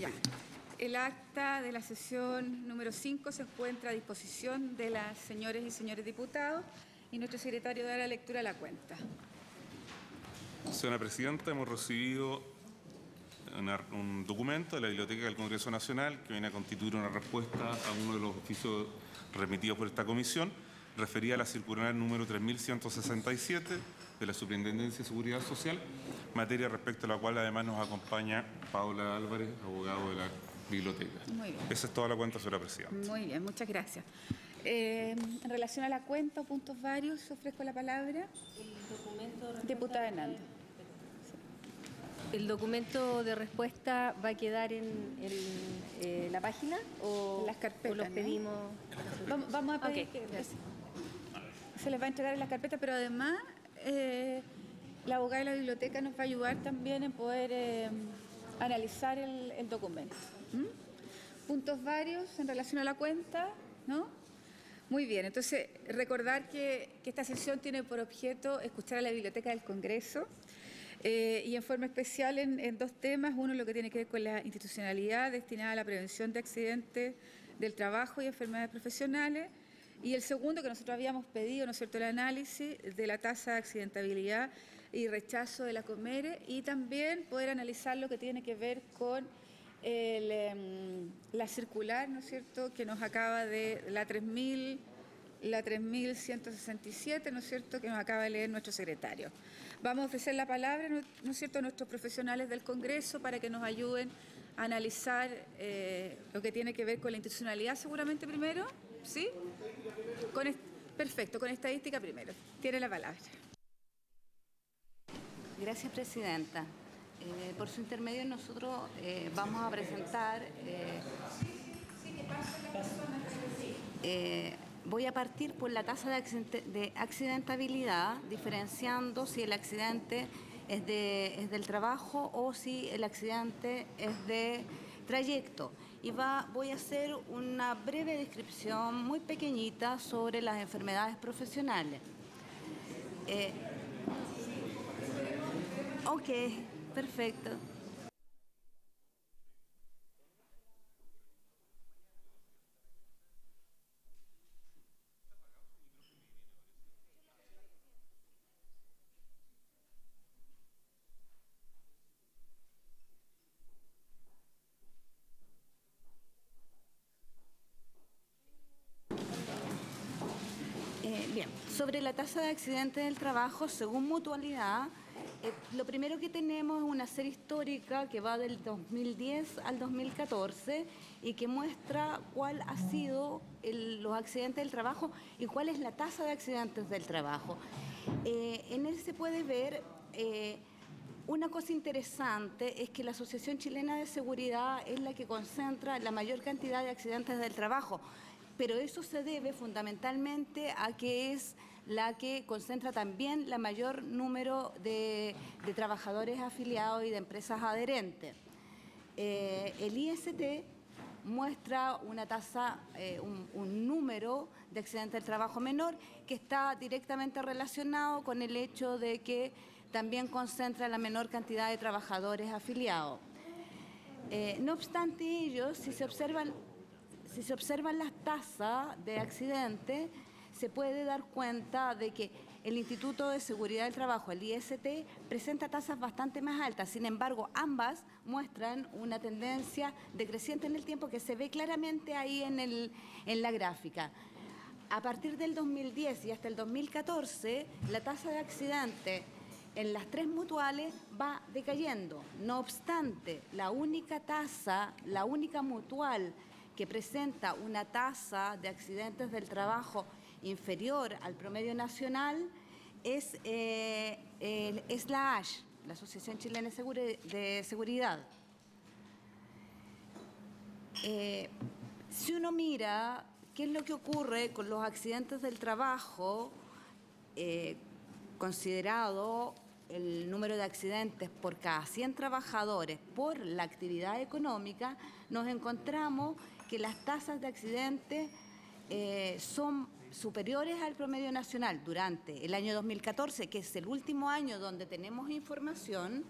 Ya. El acta de la sesión número 5 se encuentra a disposición de las señores y señores diputados y nuestro secretario dará lectura a la cuenta. Señora Presidenta, hemos recibido un documento de la Biblioteca del Congreso Nacional que viene a constituir una respuesta a uno de los oficios remitidos por esta comisión, referida a la circular número 3167 de la Superintendencia de Seguridad Social, materia respecto a la cual además nos acompaña Paula Álvarez, abogado de la biblioteca. Muy bien. Esa es toda la cuenta, señora Presidenta. Muy bien, muchas gracias. En relación a la cuenta o puntos varios, ofrezco la palabra. El documento de Diputada Hernández. ¿El documento de respuesta va a quedar en la página o, Las carpetas, o los ¿no? pedimos? Vamos a pedir Ok, que gracias. se les va a entregar en las carpetas, pero además la abogada de la biblioteca nos va a ayudar también en poder analizar el documento. Puntos varios en relación a la cuenta, ¿no? Muy bien, entonces recordar que esta sesión tiene por objeto escuchar a la Biblioteca del Congreso y en forma especial en dos temas. Uno, lo que tiene que ver con la institucionalidad destinada a la prevención de accidentes del trabajo y enfermedades profesionales. Y el segundo, que nosotros habíamos pedido, ¿no es cierto?, el análisis de la tasa de accidentabilidad y rechazo de la Comere, y también poder analizar lo que tiene que ver con la circular, ¿no es cierto?, que nos acaba de la 3167, ¿no es cierto?, que nos acaba de leer nuestro secretario. Vamos a ofrecer la palabra, ¿no es cierto?, a nuestros profesionales del Congreso para que nos ayuden a analizar lo que tiene que ver con la institucionalidad, seguramente primero, ¿sí? Perfecto, con estadística primero. Tiene la palabra. Gracias, Presidenta. Por su intermedio nosotros vamos a presentar... voy a partir por la tasa de accidentabilidad, diferenciando si el accidente es del trabajo o si el accidente es de trayecto. Y voy a hacer una breve descripción muy pequeñita sobre las enfermedades profesionales. Ok, perfecto. Bien, sobre la tasa de accidentes del trabajo, según Mutualidad, lo primero que tenemos es una serie histórica que va del 2010 al 2014 y que muestra cuál ha sido los accidentes del trabajo y cuál es la tasa de accidentes del trabajo. En él se puede ver una cosa interesante, es que la Asociación Chilena de Seguridad es la que concentra la mayor cantidad de accidentes del trabajo. Pero eso se debe fundamentalmente a que es la que concentra también la mayor número de trabajadores afiliados y de empresas adherentes. El IST muestra una tasa, un número de accidentes del trabajo menor que está directamente relacionado con el hecho de que también concentra la menor cantidad de trabajadores afiliados. No obstante ello, si se observan las tasas de accidentes, se puede dar cuenta de que el Instituto de Seguridad del Trabajo, el IST, presenta tasas bastante más altas. Sin embargo, ambas muestran una tendencia decreciente en el tiempo que se ve claramente ahí en la gráfica. A partir del 2010 y hasta el 2014, la tasa de accidentes en las tres mutuales va decayendo. No obstante, la única mutual que presenta una tasa de accidentes del trabajo inferior al promedio nacional es la ASH, la Asociación Chilena de Seguridad. Si uno mira qué es lo que ocurre con los accidentes del trabajo, considerado el número de accidentes por cada 100 trabajadores por la actividad económica, nos encontramos que las tasas de accidentes son superiores al promedio nacional durante el año 2014, que es el último año donde tenemos información,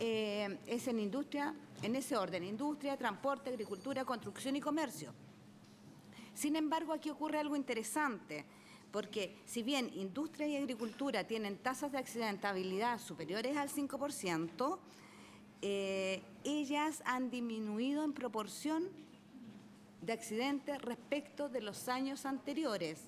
es en industria, en ese orden: industria, transporte, agricultura, construcción y comercio. Sin embargo, aquí ocurre algo interesante, porque si bien industria y agricultura tienen tasas de accidentabilidad superiores al 5%, ellas han disminuido en proporción de accidentes respecto de los años anteriores.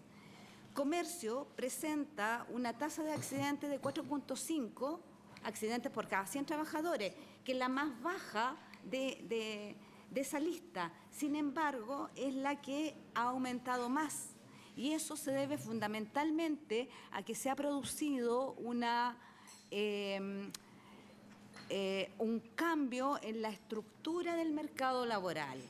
Comercio presenta una tasa de accidentes de 4.5 accidentes por cada 100 trabajadores, que es la más baja de esa lista. Sin embargo, es la que ha aumentado más. Y eso se debe fundamentalmente a que se ha producido un cambio en la estructura del mercado laboral.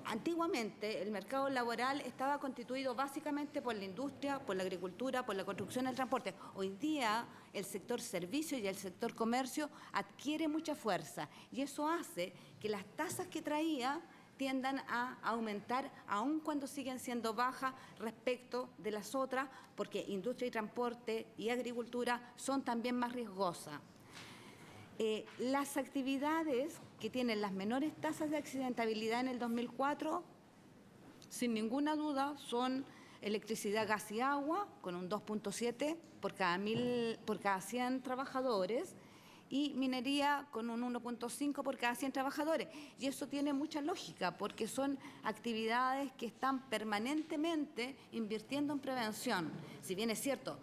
Antiguamente el mercado laboral estaba constituido básicamente por la industria, por la agricultura, por la construcción y el transporte. Hoy día el sector servicios y el sector comercio adquiere mucha fuerza, y eso hace que las tasas que traía tiendan a aumentar, aun cuando siguen siendo bajas respecto de las otras, porque industria y transporte y agricultura son también más riesgosas. Las actividades que tienen las menores tasas de accidentabilidad en el 2004, sin ninguna duda, son electricidad, gas y agua, con un 2.7 por cada 100 trabajadores, y minería con un 1.5 por cada 100 trabajadores. Y eso tiene mucha lógica, porque son actividades que están permanentemente invirtiendo en prevención. Si bien es cierto,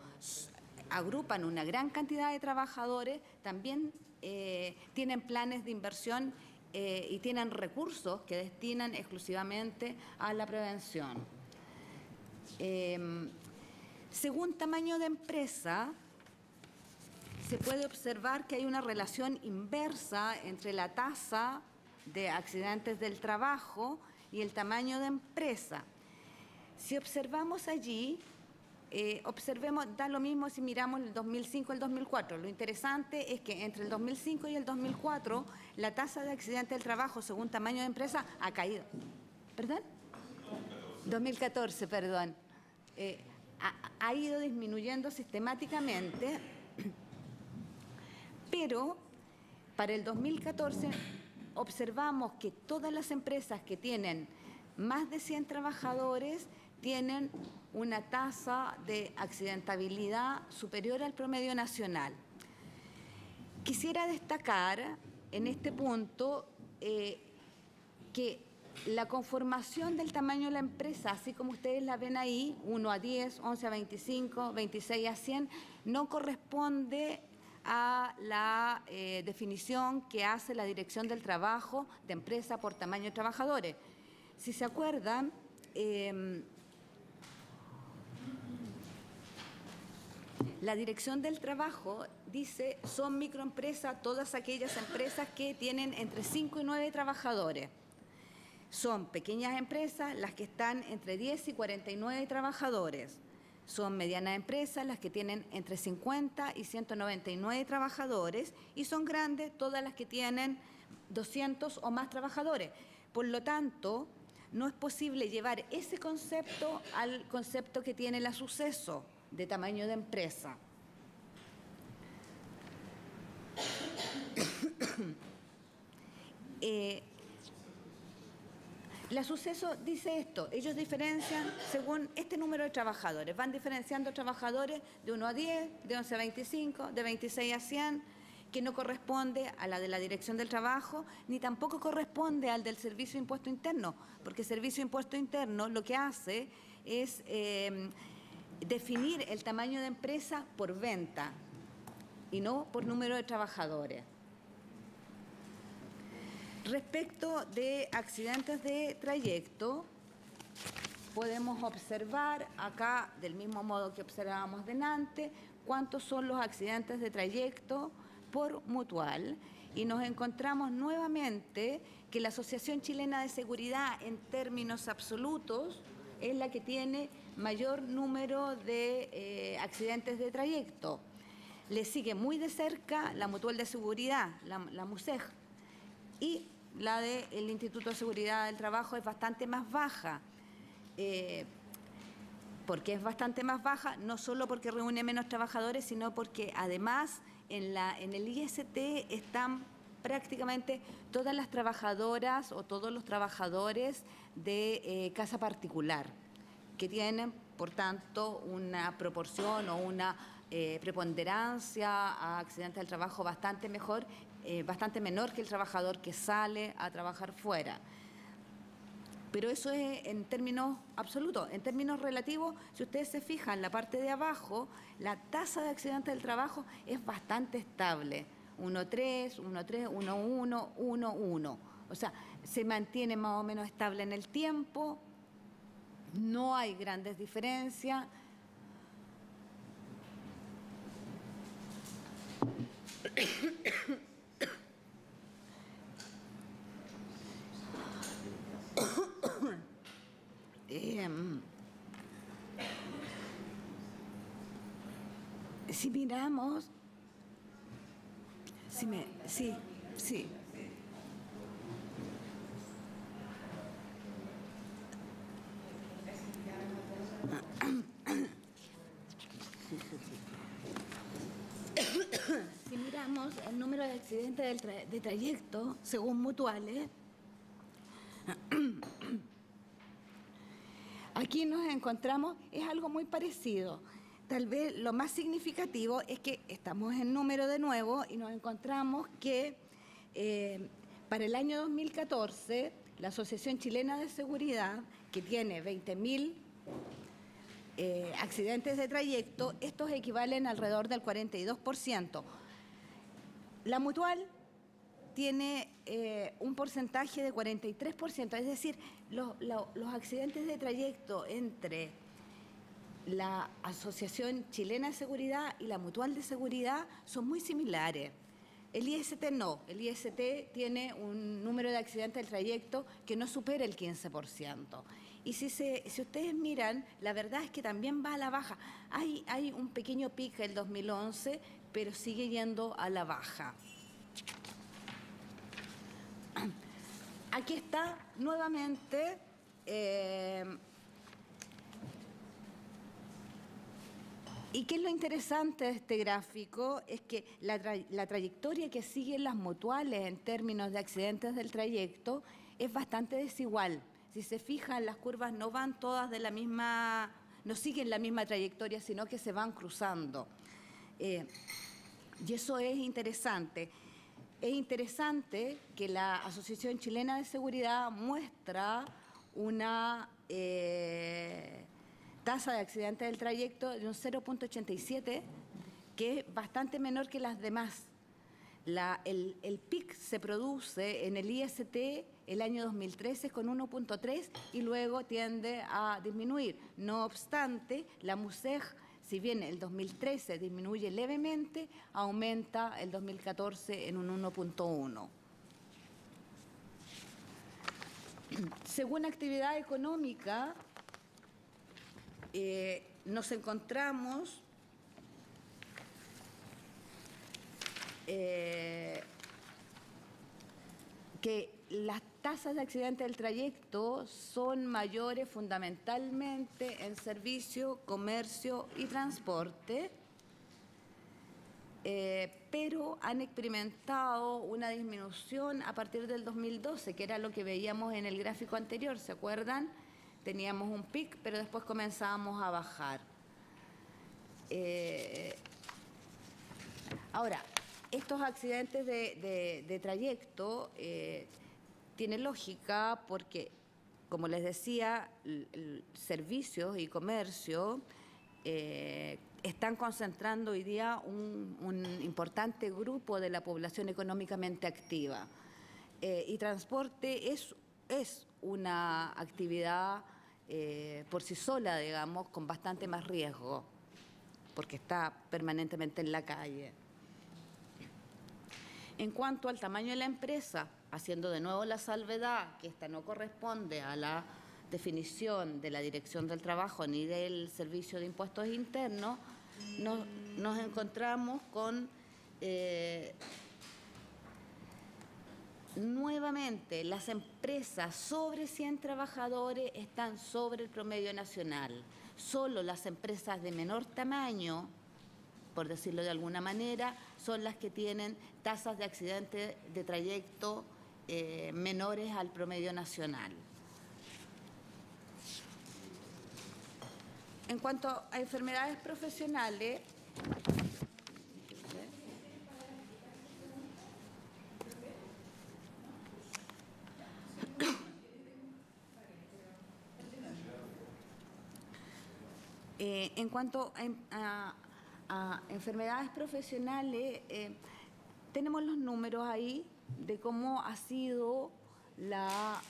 agrupan una gran cantidad de trabajadores, también tienen planes de inversión y tienen recursos que destinan exclusivamente a la prevención. Según tamaño de empresa, se puede observar que hay una relación inversa entre la tasa de accidentes del trabajo y el tamaño de empresa. Si observamos allí, da lo mismo si miramos el 2005 y el 2004. Lo interesante es que entre el 2005 y el 2004 la tasa de accidentes del trabajo según tamaño de empresa ha caído. ¿Perdón? 2014, perdón. Ha ido disminuyendo sistemáticamente, pero para el 2014 observamos que todas las empresas que tienen más de 100 trabajadores tienen una tasa de accidentabilidad superior al promedio nacional. Quisiera destacar en este punto que la conformación del tamaño de la empresa, así como ustedes la ven ahí, 1 a 10, 11 a 25, 26 a 100, no corresponde a la definición que hace la Dirección del Trabajo de empresa por tamaño de trabajadores. Si se acuerdan, la Dirección del Trabajo dice son microempresas todas aquellas empresas que tienen entre 5 y 9 trabajadores. Son pequeñas empresas las que están entre 10 y 49 trabajadores. Son medianas empresas las que tienen entre 50 y 199 trabajadores, y son grandes todas las que tienen 200 o más trabajadores. Por lo tanto, no es posible llevar ese concepto al concepto que tiene la Suceso de tamaño de empresa. La Suceso dice esto: ellos diferencian según este número de trabajadores, van diferenciando trabajadores de 1 a 10, de 11 a 25, de 26 a 100, que no corresponde a la de la Dirección del Trabajo, ni tampoco corresponde al del Servicio de Impuesto Interno, porque el Servicio de Impuesto Interno lo que hace es definir el tamaño de empresa por venta y no por número de trabajadores. Respecto de accidentes de trayecto, podemos observar acá, del mismo modo que observábamos delante, cuántos son los accidentes de trayecto por mutual, y nos encontramos nuevamente que la Asociación Chilena de Seguridad, en términos absolutos, es la que tiene mayor número de accidentes de trayecto. Le sigue muy de cerca la Mutual de Seguridad, la MUSEG, y la del Instituto de Seguridad del Trabajo es bastante más baja. ¿Por qué es bastante más baja? No solo porque reúne menos trabajadores, sino porque además en el IST están prácticamente todas las trabajadoras o todos los trabajadores de casa particular, que tienen, por tanto, una proporción o una preponderancia a accidentes del trabajo bastante menor que el trabajador que sale a trabajar fuera. Pero eso es en términos absolutos. En términos relativos, si ustedes se fijan, en la parte de abajo, la tasa de accidentes del trabajo es bastante estable. 1,3, 1,3, 1,1, 1,1. O sea, se mantiene más o menos estable en el tiempo, no hay grandes diferencias. Si miramos, sí. Si miramos el número de accidentes de trayecto, según Mutuales, aquí nos encontramos, es algo muy parecido. Tal vez lo más significativo es que estamos en número de nuevo y nos encontramos que para el año 2014, la Asociación Chilena de Seguridad, que tiene 20.000 accidentes de trayecto, estos equivalen alrededor del 42%. La Mutual tiene un porcentaje de 43%, es decir, los accidentes de trayecto entre la Asociación Chilena de Seguridad y la Mutual de Seguridad son muy similares. El IST no, el IST tiene un número de accidentes del trayecto que no supera el 15%. Y si ustedes miran, la verdad es que también va a la baja. Hay un pequeño pico el 2011, pero sigue yendo a la baja. Aquí está nuevamente ¿y qué es lo interesante de este gráfico? Es que la trayectoria que siguen las mutuales en términos de accidentes del trayecto es bastante desigual. Si se fijan, las curvas no van todas de la misma, no siguen la misma trayectoria, sino que se van cruzando. Y eso es interesante. Es interesante que la Asociación Chilena de Seguridad muestra una tasa de accidentes del trayecto de un 0,87, que es bastante menor que las demás. El PIC se produce en el IST el año 2013 con 1,3 y luego tiende a disminuir. No obstante, la MUSEG, si bien el 2013 disminuye levemente, aumenta el 2014 en un 1,1. Según actividad económica, nos encontramos que las tasas de accidentes del trayecto son mayores fundamentalmente en servicio, comercio y transporte, pero han experimentado una disminución a partir del 2012, que era lo que veíamos en el gráfico anterior, ¿se acuerdan? Teníamos un pic, pero después comenzábamos a bajar. Ahora, estos accidentes de trayecto tienen lógica porque, como les decía, servicios y comercio están concentrando hoy día un importante grupo de la población económicamente activa. Y transporte es una actividad por sí sola, digamos, con bastante más riesgo, porque está permanentemente en la calle. En cuanto al tamaño de la empresa, haciendo de nuevo la salvedad, que esta no corresponde a la definición de la Dirección del Trabajo ni del Servicio de Impuestos Internos, nos encontramos con nuevamente las empresas sobre 100 trabajadores están sobre el promedio nacional. Solo las empresas de menor tamaño, por decirlo de alguna manera, son las que tienen tasas de accidente de trayecto menores al promedio nacional. En cuanto a enfermedades profesionales, en cuanto a enfermedades profesionales, tenemos los números ahí de cómo ha sido la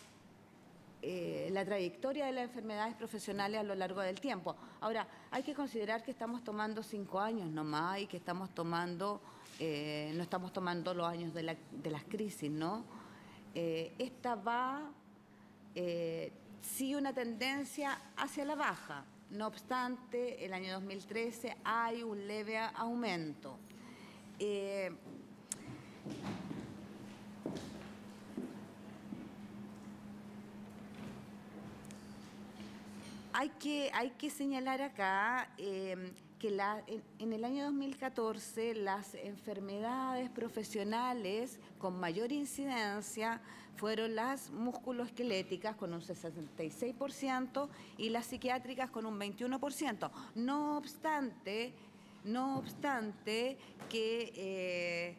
trayectoria de las enfermedades profesionales a lo largo del tiempo. Ahora, hay que considerar que estamos tomando 5 años nomás y que estamos tomando, no estamos tomando los años de las crisis, ¿no? Esta va, sigue una tendencia hacia la baja. No obstante, el año 2013 hay un leve aumento. Hay que señalar acá que en el año 2014 las enfermedades profesionales con mayor incidencia fueron las musculoesqueléticas con un 66% y las psiquiátricas con un 21%. No obstante que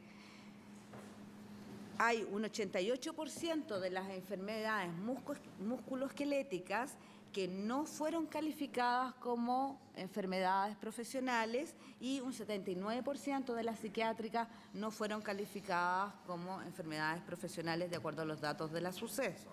hay un 88% de las enfermedades musculoesqueléticas que no fueron calificadas como enfermedades profesionales y un 79% de las psiquiátricas no fueron calificadas como enfermedades profesionales de acuerdo a los datos de la Suceso.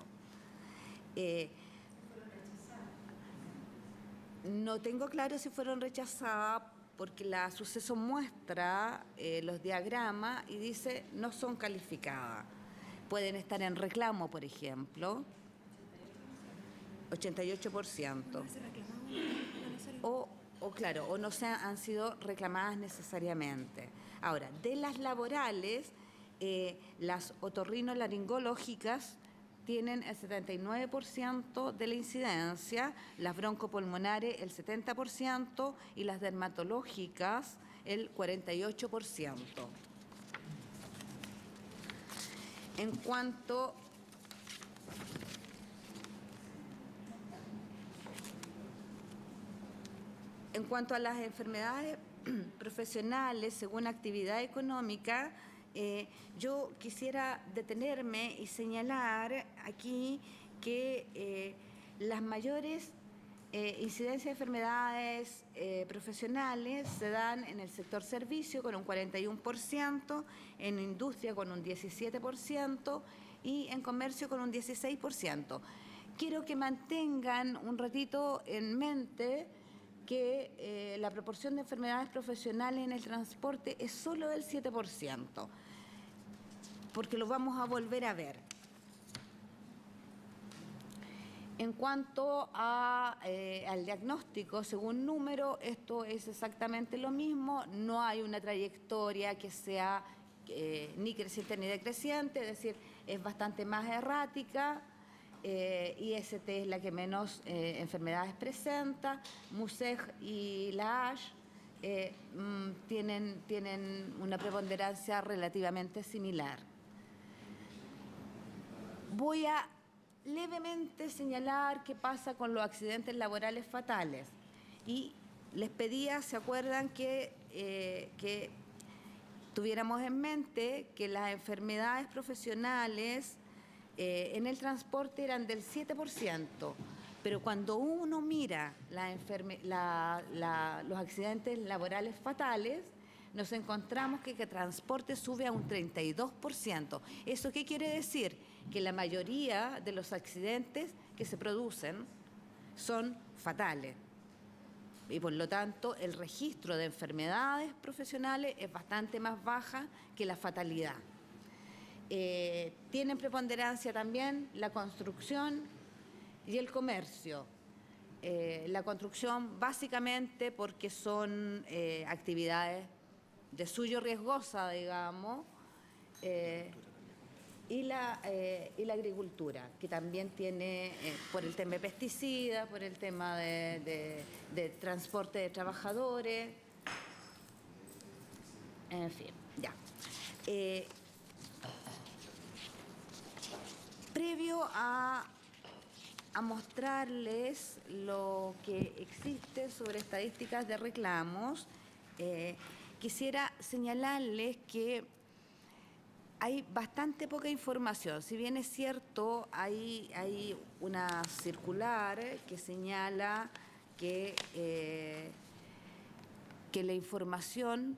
No tengo claro si fueron rechazadas porque la Suceso muestra los diagramas y dice no son calificadas. Pueden estar en reclamo, por ejemplo. 88%. O claro, o no se han sido reclamadas necesariamente. Ahora, de las laborales, las otorrinolaringológicas tienen el 79% de la incidencia, las broncopulmonares el 70% y las dermatológicas el 48%. En cuanto a las enfermedades profesionales según actividad económica, yo quisiera detenerme y señalar aquí que las mayores incidencias de enfermedades profesionales se dan en el sector servicio con un 41%, en industria con un 17% y en comercio con un 16%. Quiero que mantengan un ratito en mente que la proporción de enfermedades profesionales en el transporte es solo del 7%, porque lo vamos a volver a ver. En cuanto al diagnóstico, según número, esto es exactamente lo mismo, no hay una trayectoria que sea ni creciente ni decreciente, es decir, es bastante más errática. IST es la que menos enfermedades presenta, MUSEG y la ASH tienen una preponderancia relativamente similar. Voy a levemente señalar qué pasa con los accidentes laborales fatales. Y les pedía, ¿se acuerdan que tuviéramos en mente que las enfermedades profesionales en el transporte eran del 7%, pero cuando uno mira los accidentes laborales fatales, nos encontramos que transporte sube a un 32%. ¿Eso qué quiere decir? Que la mayoría de los accidentes que se producen son fatales. Y por lo tanto, el registro de enfermedades profesionales es bastante más baja que la fatalidad. Tienen preponderancia también la construcción y el comercio. La construcción básicamente porque son actividades de suyo riesgosa, digamos, y la agricultura, que también tiene, por el tema de pesticidas, por el tema de transporte de trabajadores, en fin, ya. Previo a mostrarles lo que existe sobre estadísticas de reclamos, quisiera señalarles que hay bastante poca información. Si bien es cierto, hay una circular que señala que la información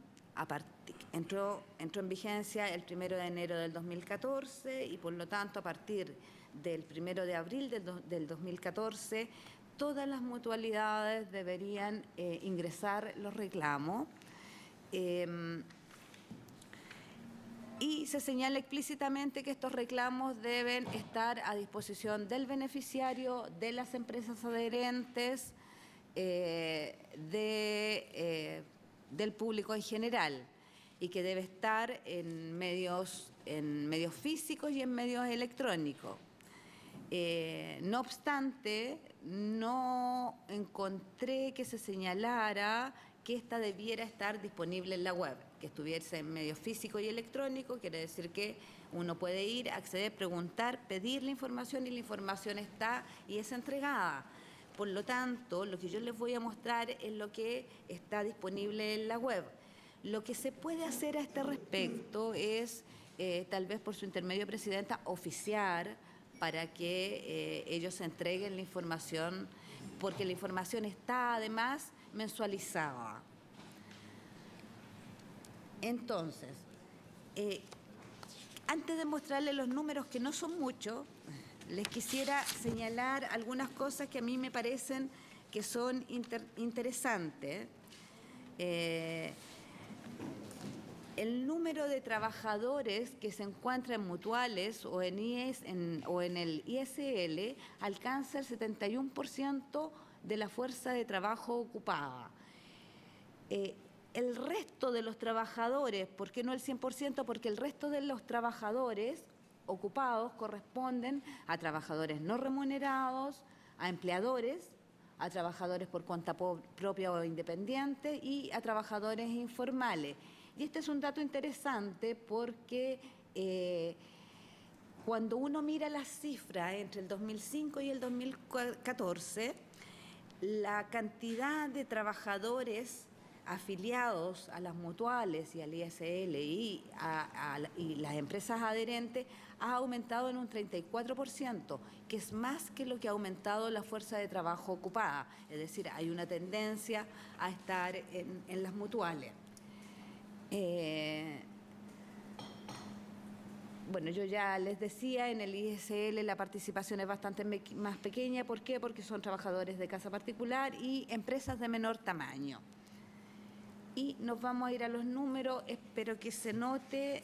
entró en vigencia el 1 de enero del 2014 y por lo tanto a partir del 1 de abril del 2014 todas las mutualidades deberían ingresar los reclamos. Y se señala explícitamente que estos reclamos deben estar a disposición del beneficiario, de las empresas adherentes, del público en general, y que debe estar en medios físicos y en medios electrónicos. No obstante, no encontré que se señalara que esta debiera estar disponible en la web, que estuviese en medios físico y electrónico. Quiere decir que uno puede ir, acceder, preguntar, pedir la información y la información está y es entregada. Por lo tanto, lo que yo les voy a mostrar es lo que está disponible en la web. Lo que se puede hacer a este respecto es, tal vez por su intermedio, Presidenta, oficiar para que ellos entreguen la información, porque la información está además mensualizada. Entonces, antes de mostrarles los números, que no son muchos, les quisiera señalar algunas cosas que a mí me parecen que son interesantes. El número de trabajadores que se encuentran en mutuales o en el ISL alcanza el 71% de la fuerza de trabajo ocupada. El resto de los trabajadores, ¿por qué no el 100%? Porque el resto de los trabajadores ocupados corresponden a trabajadores no remunerados, a empleadores, a trabajadores por cuenta propia o independiente y a trabajadores informales. Y este es un dato interesante porque cuando uno mira las cifras entre el 2005 y el 2014, la cantidad de trabajadores afiliados a las mutuales y al ISL y las empresas adherentes ha aumentado en un 34%, que es más que lo que ha aumentado la fuerza de trabajo ocupada. Es decir, hay una tendencia a estar en las mutuales. Bueno, yo ya les decía, en el ISL la participación es bastante más pequeña. ¿Por qué? Porque son trabajadores de casa particular y empresas de menor tamaño. Y nos vamos a ir a los números. Espero que se note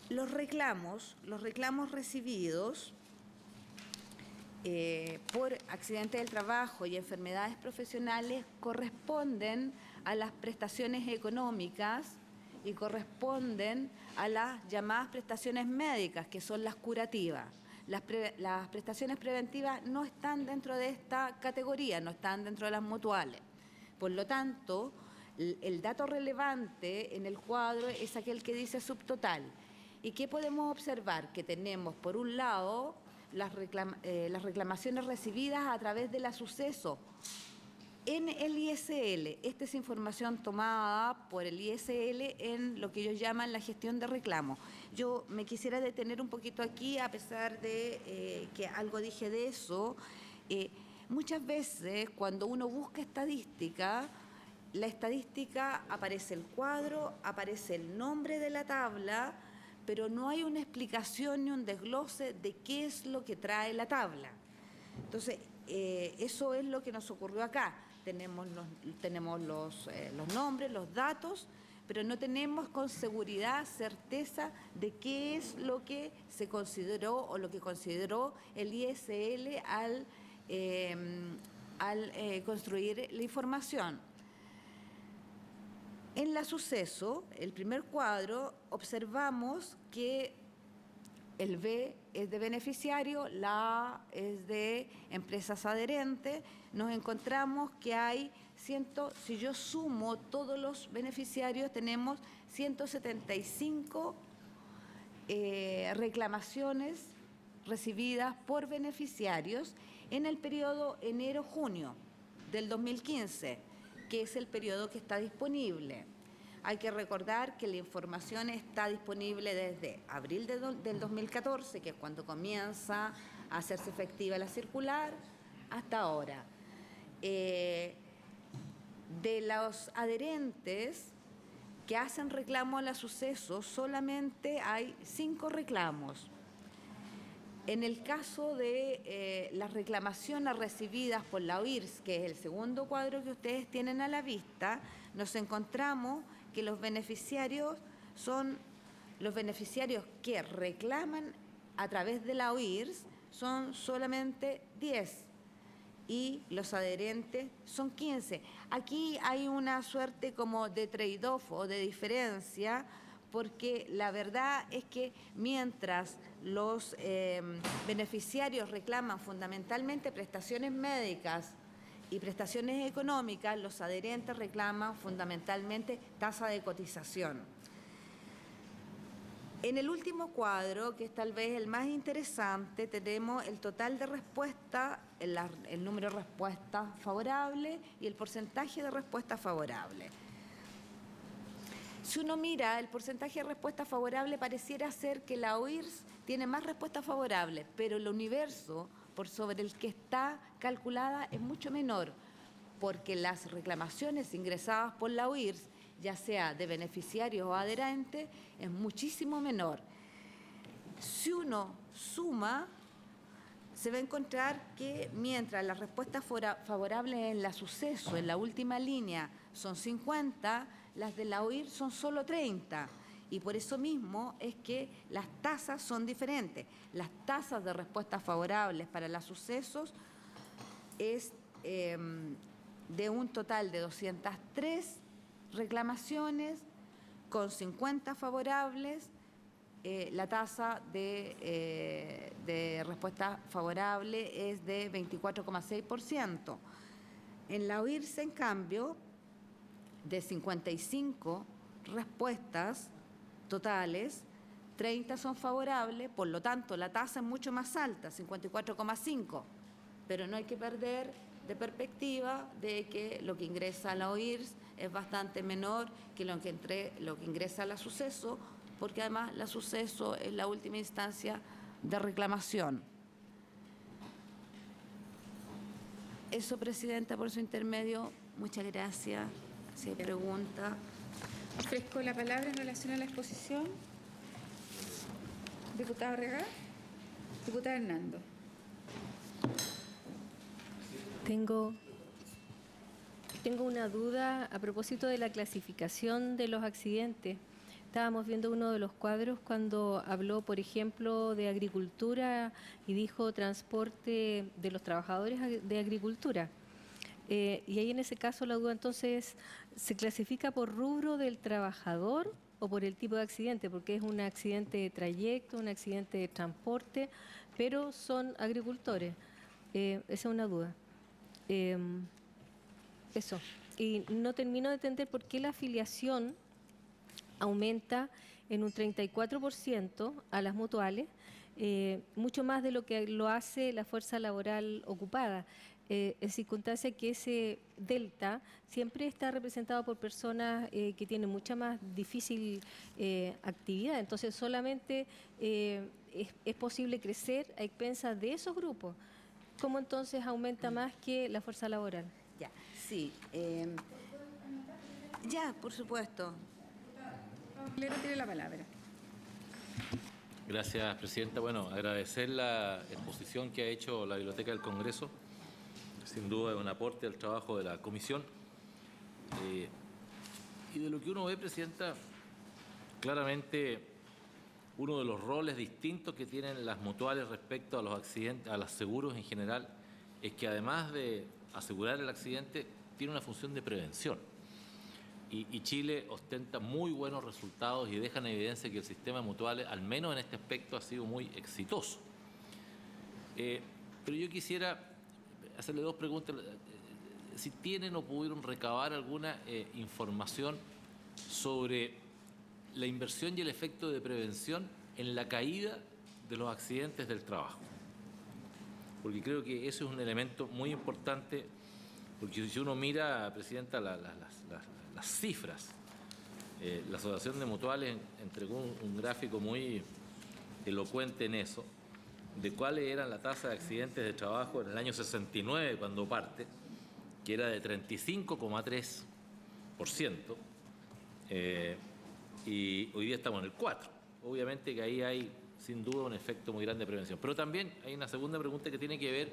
los reclamos recibidos por accidentes del trabajo y enfermedades profesionales corresponden a las prestaciones económicas y corresponden a las llamadas prestaciones médicas, que son las curativas. Las prestaciones preventivas no están dentro de esta categoría, no están dentro de las mutuales. Por lo tanto, el dato relevante en el cuadro es aquel que dice subtotal. ¿Y qué podemos observar? Que tenemos, por un lado, las reclamaciones recibidas a través de la suceso en el ISL. Esta es información tomada por el ISL en lo que ellos llaman la gestión de reclamos. Yo me quisiera detener un poquito aquí, a pesar de que algo dije de eso. Muchas veces, cuando uno busca estadística, la estadística aparece el cuadro, aparece el nombre de la tabla, pero no hay una explicación ni un desglose de qué es lo que trae la tabla. Entonces, eso es lo que nos ocurrió acá. Tenemos los nombres, los datos, pero no tenemos con seguridad, certeza de qué es lo que se consideró o lo que consideró el ISL al construir la información. En la suceso, el primer cuadro, observamos que el B es de beneficiario, la A es de empresas adherentes. Nos encontramos que hay, si yo sumo todos los beneficiarios, tenemos 175 reclamaciones recibidas por beneficiarios en el periodo enero-junio del 2015, que es el periodo que está disponible. Hay que recordar que la información está disponible desde abril del 2014, que es cuando comienza a hacerse efectiva la circular, hasta ahora. De los adherentes que hacen reclamo a la suceso, solamente hay 5 reclamos. En el caso de las reclamaciones recibidas por la OIRS, que es el segundo cuadro que ustedes tienen a la vista, nos encontramos que los beneficiarios que reclaman a través de la OIRS son solamente 10 y los adherentes son 15. Aquí hay una suerte como de trade-off o de diferencia, porque la verdad es que mientras los beneficiarios reclaman fundamentalmente prestaciones médicas y prestaciones económicas, los adherentes reclaman fundamentalmente tasa de cotización. En el último cuadro, que es tal vez el más interesante, tenemos el total de respuesta, el número de respuestas favorables y el porcentaje de respuestas favorables. Si uno mira el porcentaje de respuesta favorable, pareciera ser que la OIRS tiene más respuestas favorables, pero el universo por sobre el que está calculada es mucho menor, porque las reclamaciones ingresadas por la OIRS, ya sea de beneficiarios o adherentes, es muchísimo menor. Si uno suma, se va a encontrar que mientras las respuestas favorables en la suceso, en la última línea, son 50, las de la OIR son solo 30. Y por eso mismo es que las tasas son diferentes. Las tasas de respuestas favorables para los sucesos es de un total de 203 reclamaciones con 50 favorables. La tasa de respuesta favorable es de 24,6%. En la OIRS, en cambio, de 55 respuestas totales, 30 son favorables, por lo tanto la tasa es mucho más alta, 54,5%, pero no hay que perder de perspectiva de que lo que ingresa a la OIRS es bastante menor que lo que ingresa a la suceso, porque además la suceso es la última instancia de reclamación. Eso, Presidenta, por su intermedio. Muchas gracias. Si hay pregunta. Ofrezco la palabra en relación a la exposición. Diputado Regar. Diputada Hernando. Tengo una duda a propósito de la clasificación de los accidentes. Estábamos viendo uno de los cuadros cuando habló, por ejemplo, de agricultura y dijo transporte de los trabajadores de agricultura. Y ahí en ese caso la duda entonces, ¿se clasifica por rubro del trabajador o por el tipo de accidente? Porque es un accidente de trayecto, un accidente de transporte, pero son agricultores. Esa es una duda. Eso. Y no termino de entender por qué la afiliación aumenta en un 34% a las mutuales, mucho más de lo que lo hace la fuerza laboral ocupada. En circunstancia que ese delta siempre está representado por personas que tienen mucha más difícil actividad. Entonces, solamente es posible crecer a expensas de esos grupos. ¿Cómo entonces aumenta más que la fuerza laboral? Ya, sí. Ya, por supuesto. Clero tiene la palabra. Gracias, Presidenta. Bueno, agradecer la exposición que ha hecho la Biblioteca del Congreso. Sin duda es un aporte al trabajo de la Comisión. Y de lo que uno ve, Presidenta, claramente uno de los roles distintos que tienen las mutuales respecto a los accidentes, a los seguros en general, es que además de asegurar el accidente, tiene una función de prevención. y Chile ostenta muy buenos resultados y deja en evidencia que el sistema de mutuales, al menos en este aspecto, ha sido muy exitoso. Pero yo quisiera hacerle dos preguntas. Si tienen o pudieron recabar alguna información sobre la inversión y el efecto de prevención en la caída de los accidentes del trabajo. Porque creo que eso es un elemento muy importante, porque si uno mira, Presidenta, las cifras, la Asociación de Mutuales entregó un gráfico muy elocuente en eso, de cuáles eran la tasa de accidentes de trabajo en el año 69, cuando parte, que era de 35,3%, y hoy día estamos en el 4%. Obviamente que ahí hay, sin duda, un efecto muy grande de prevención. Pero también hay una segunda pregunta que tiene que ver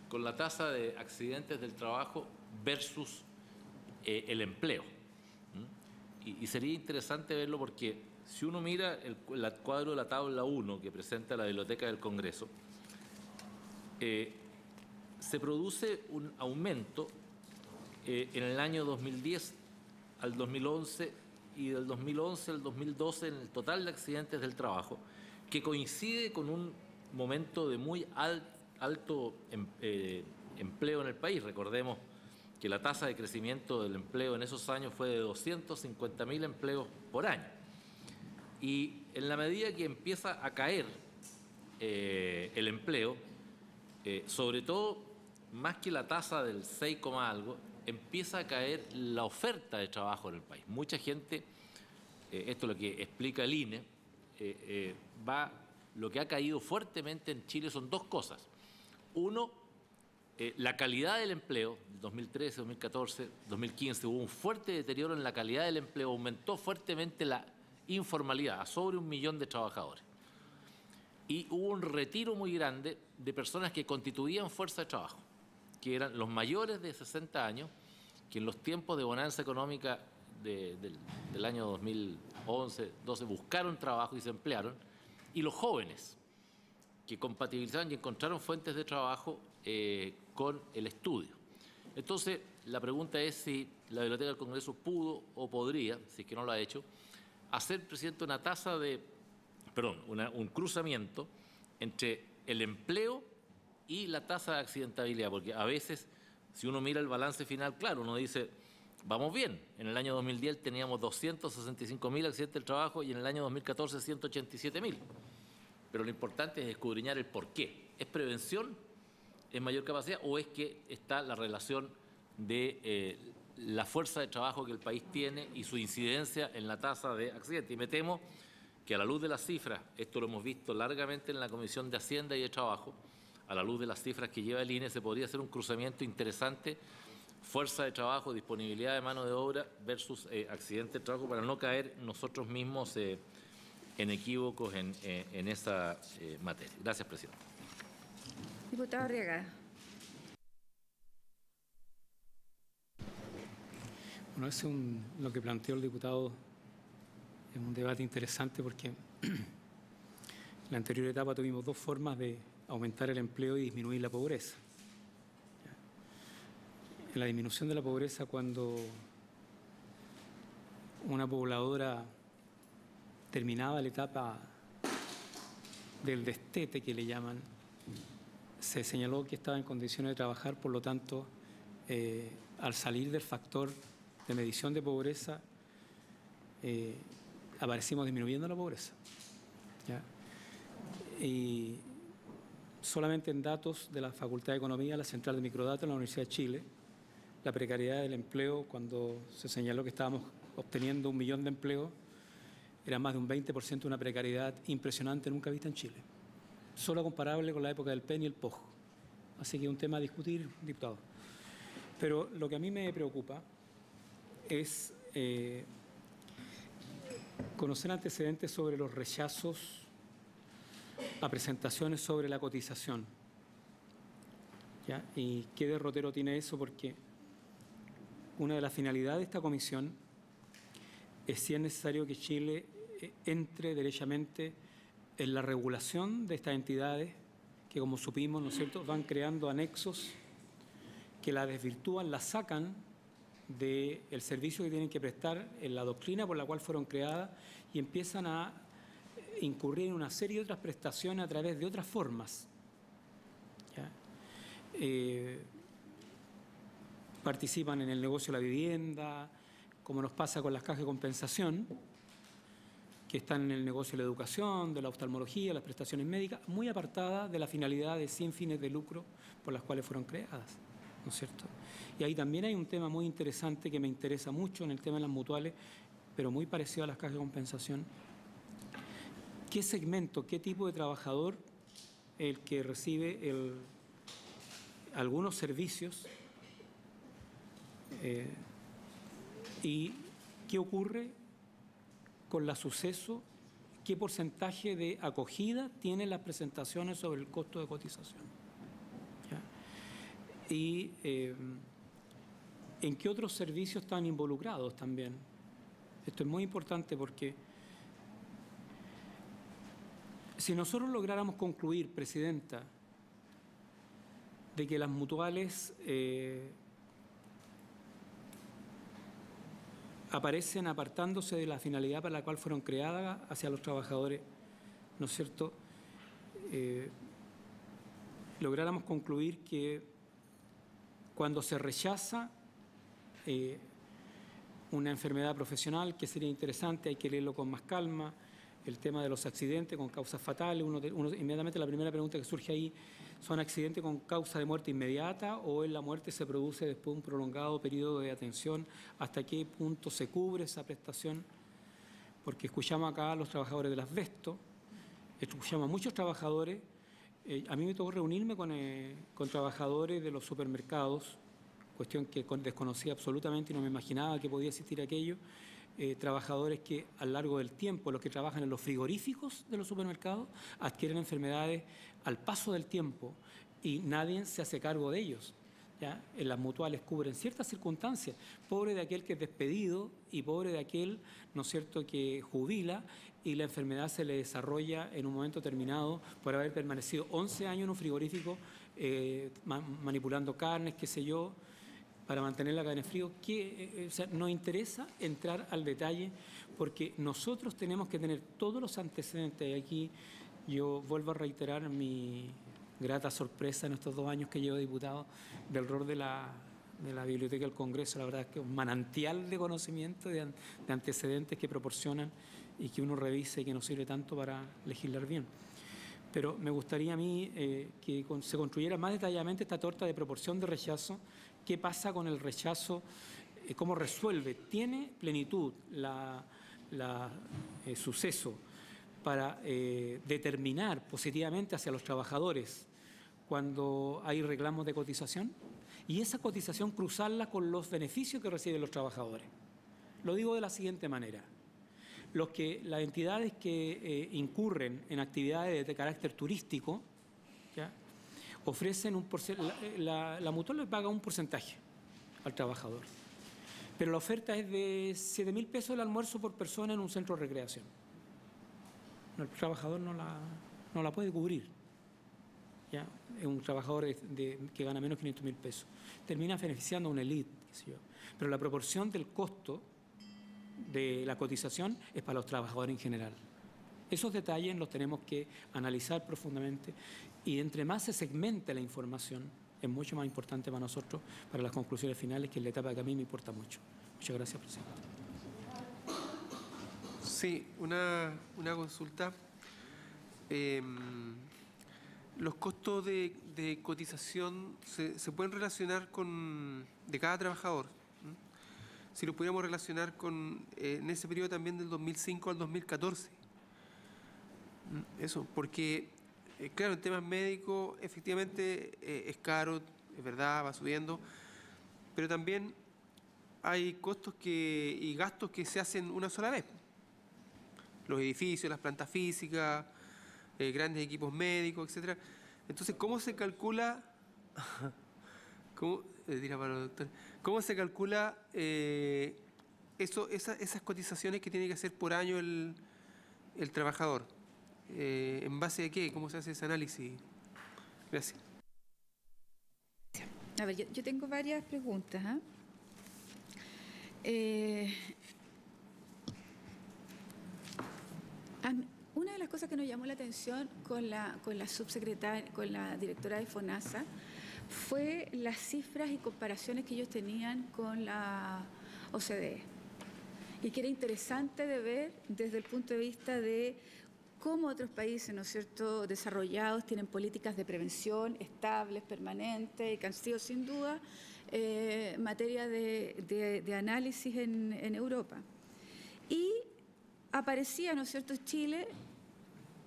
con la tasa de accidentes del trabajo versus el empleo. Y sería interesante verlo porque si uno mira el cuadro de la tabla 1 que presenta la Biblioteca del Congreso, se produce un aumento en el año 2010 al 2011 y del 2011 al 2012 en el total de accidentes del trabajo, que coincide con un momento de muy alto empleo en el país. Recordemos que la tasa de crecimiento del empleo en esos años fue de 250.000 empleos por año. Y en la medida que empieza a caer el empleo, sobre todo, más que la tasa del 6, algo, empieza a caer la oferta de trabajo en el país. Mucha gente, esto es lo que explica el INE, lo que ha caído fuertemente en Chile son dos cosas. Uno, la calidad del empleo, 2013, 2014, 2015, hubo un fuerte deterioro en la calidad del empleo, aumentó fuertemente la informalidad a sobre 1 millón de trabajadores. Y hubo un retiro muy grande de personas que constituían fuerza de trabajo, que eran los mayores de 60 años, que en los tiempos de bonanza económica del año 2011, 12, buscaron trabajo y se emplearon, y los jóvenes, que compatibilizaban y encontraron fuentes de trabajo con el estudio. Entonces, la pregunta es si la Biblioteca del Congreso pudo o podría, si es que no lo ha hecho, hacer, Presidente, un cruzamiento entre el empleo y la tasa de accidentabilidad, porque a veces, si uno mira el balance final, claro, uno dice, vamos bien, en el año 2010 teníamos 265.000 accidentes del trabajo y en el año 2014 187.000. Pero lo importante es escudriñar el por qué. ¿Es prevención? ¿Es mayor capacidad? ¿O es que está la relación de la fuerza de trabajo que el país tiene y su incidencia en la tasa de accidentes? Y me temo que a la luz de las cifras, esto lo hemos visto largamente en la Comisión de Hacienda y de Trabajo, a la luz de las cifras que lleva el INE, se podría hacer un cruzamiento interesante, fuerza de trabajo, disponibilidad de mano de obra versus accidentes de trabajo, para no caer nosotros mismos en equívocos en esa materia. Gracias, Presidente. Diputado Arriagada. Bueno, lo que planteó el diputado es un debate interesante porque en la anterior etapa tuvimos dos formas de aumentar el empleo y disminuir la pobreza. En la disminución de la pobreza, cuando una pobladora terminaba la etapa del destete, que le llaman, se señaló que estaba en condiciones de trabajar, por lo tanto, al salir del factor de medición de pobreza, aparecimos disminuyendo la pobreza. ¿Ya? Y solamente en datos de la Facultad de Economía, la Central de Microdatos de la Universidad de Chile, la precariedad del empleo, cuando se señaló que estábamos obteniendo 1 millón de empleos, era más de un 20%, una precariedad impresionante nunca vista en Chile. Solo comparable con la época del PEN y el POJ. Así que es un tema a discutir, diputado. Pero lo que a mí me preocupa es conocer antecedentes sobre los rechazos a presentaciones sobre la cotización. ¿Ya? ¿Y qué derrotero tiene eso? Porque una de las finalidades de esta comisión es si es necesario que Chile entre derechamente en la regulación de estas entidades que, como supimos, ¿no es cierto?, van creando anexos que la desvirtúan, la sacan del servicio que tienen que prestar en la doctrina por la cual fueron creadas y empiezan a incurrir en una serie de otras prestaciones a través de otras formas. ¿Ya? Participan en el negocio de la vivienda, como nos pasa con las cajas de compensación, que están en el negocio de la educación, de la oftalmología, las prestaciones médicas, muy apartadas de la finalidad de sin fines de lucro por las cuales fueron creadas, ¿no es cierto? Y ahí también hay un tema muy interesante que me interesa mucho en el tema de las mutuales, pero muy parecido a las cajas de compensación. ¿Qué segmento, qué tipo de trabajador el que recibe algunos servicios y qué ocurre con la suceso, qué porcentaje de acogida tienen las presentaciones sobre el costo de cotización? ¿Ya? Y en qué otros servicios están involucrados también. Esto es muy importante porque si nosotros lográramos concluir, Presidenta, de que las mutuales aparecen apartándose de la finalidad para la cual fueron creadas hacia los trabajadores, ¿no es cierto? Lográramos concluir que cuando se rechaza una enfermedad profesional, que sería interesante, hay que leerlo con más calma, el tema de los accidentes con causas fatales, uno inmediatamente la primera pregunta que surge ahí, ¿son accidentes con causa de muerte inmediata o la muerte se produce después de un prolongado periodo de atención? ¿Hasta qué punto se cubre esa prestación? Porque escuchamos acá a los trabajadores del asbesto, escuchamos a muchos trabajadores, a mí me tocó reunirme con trabajadores de los supermercados, cuestión que desconocía absolutamente y no me imaginaba que podía existir aquello. Trabajadores que a lo largo del tiempo, los que trabajan en los frigoríficos de los supermercados, adquieren enfermedades al paso del tiempo y nadie se hace cargo de ellos. ¿Ya? En las mutuales cubren ciertas circunstancias. Pobre de aquel que es despedido y pobre de aquel, ¿no es cierto?, que jubila y la enfermedad se le desarrolla en un momento determinado por haber permanecido 11 años en un frigorífico manipulando carnes, qué sé yo, para mantener la cadena en frío. O sea, nos interesa entrar al detalle porque nosotros tenemos que tener todos los antecedentes. Y aquí yo vuelvo a reiterar mi grata sorpresa en estos 2 años que llevo diputado del rol de la Biblioteca del Congreso. La verdad es que es un manantial de conocimiento, de antecedentes que proporcionan y que uno revisa y que nos sirve tanto para legislar bien. Pero me gustaría a mí que se construyera más detalladamente esta torta de proporción de rechazo. ¿Qué pasa con el rechazo? ¿Cómo resuelve? ¿Tiene plenitud suceso para determinar positivamente hacia los trabajadores cuando hay reclamos de cotización? Y esa cotización cruzarla con los beneficios que reciben los trabajadores. Lo digo de la siguiente manera. Las entidades que incurren en actividades de carácter turístico, ¿ya?, ofrecen la mutual le paga un porcentaje al trabajador, pero la oferta es de 7.000 pesos el almuerzo por persona en un centro de recreación. El trabajador no la puede cubrir. ¿Ya? Es un trabajador que gana menos de 500.000 pesos. Termina beneficiando a una élite, qué sé yo. Pero la proporción del costo de la cotización es para los trabajadores en general. Esos detalles los tenemos que analizar profundamente y entre más se segmente la información, es mucho más importante para nosotros, para las conclusiones finales, que es la etapa que a mí me importa mucho. Muchas gracias, presidente. Sí, una consulta. Los costos de cotización se pueden relacionar de cada trabajador. Si lo pudiéramos relacionar en ese periodo también del 2005 al 2014. Eso, porque, claro, en temas médicos efectivamente es caro, es verdad, va subiendo, pero también hay costos y gastos que se hacen una sola vez. Los edificios, las plantas físicas, grandes equipos médicos, etcétera. Entonces, ¿cómo se calcula? ¿Cómo se calcula esas cotizaciones que tiene que hacer por año el trabajador? ¿En base a qué? ¿Cómo se hace ese análisis? Gracias. A ver, yo tengo varias preguntas. Una de las cosas que nos llamó la atención con la subsecretaria, con la directora de FONASA, fue las cifras y comparaciones que ellos tenían con la OCDE. Y que era interesante de ver desde el punto de vista de cómo otros países, ¿no es cierto?, desarrollados tienen políticas de prevención estables, permanentes, y que han sido sin duda materia de análisis en Europa. Y aparecía, ¿no es cierto?, Chile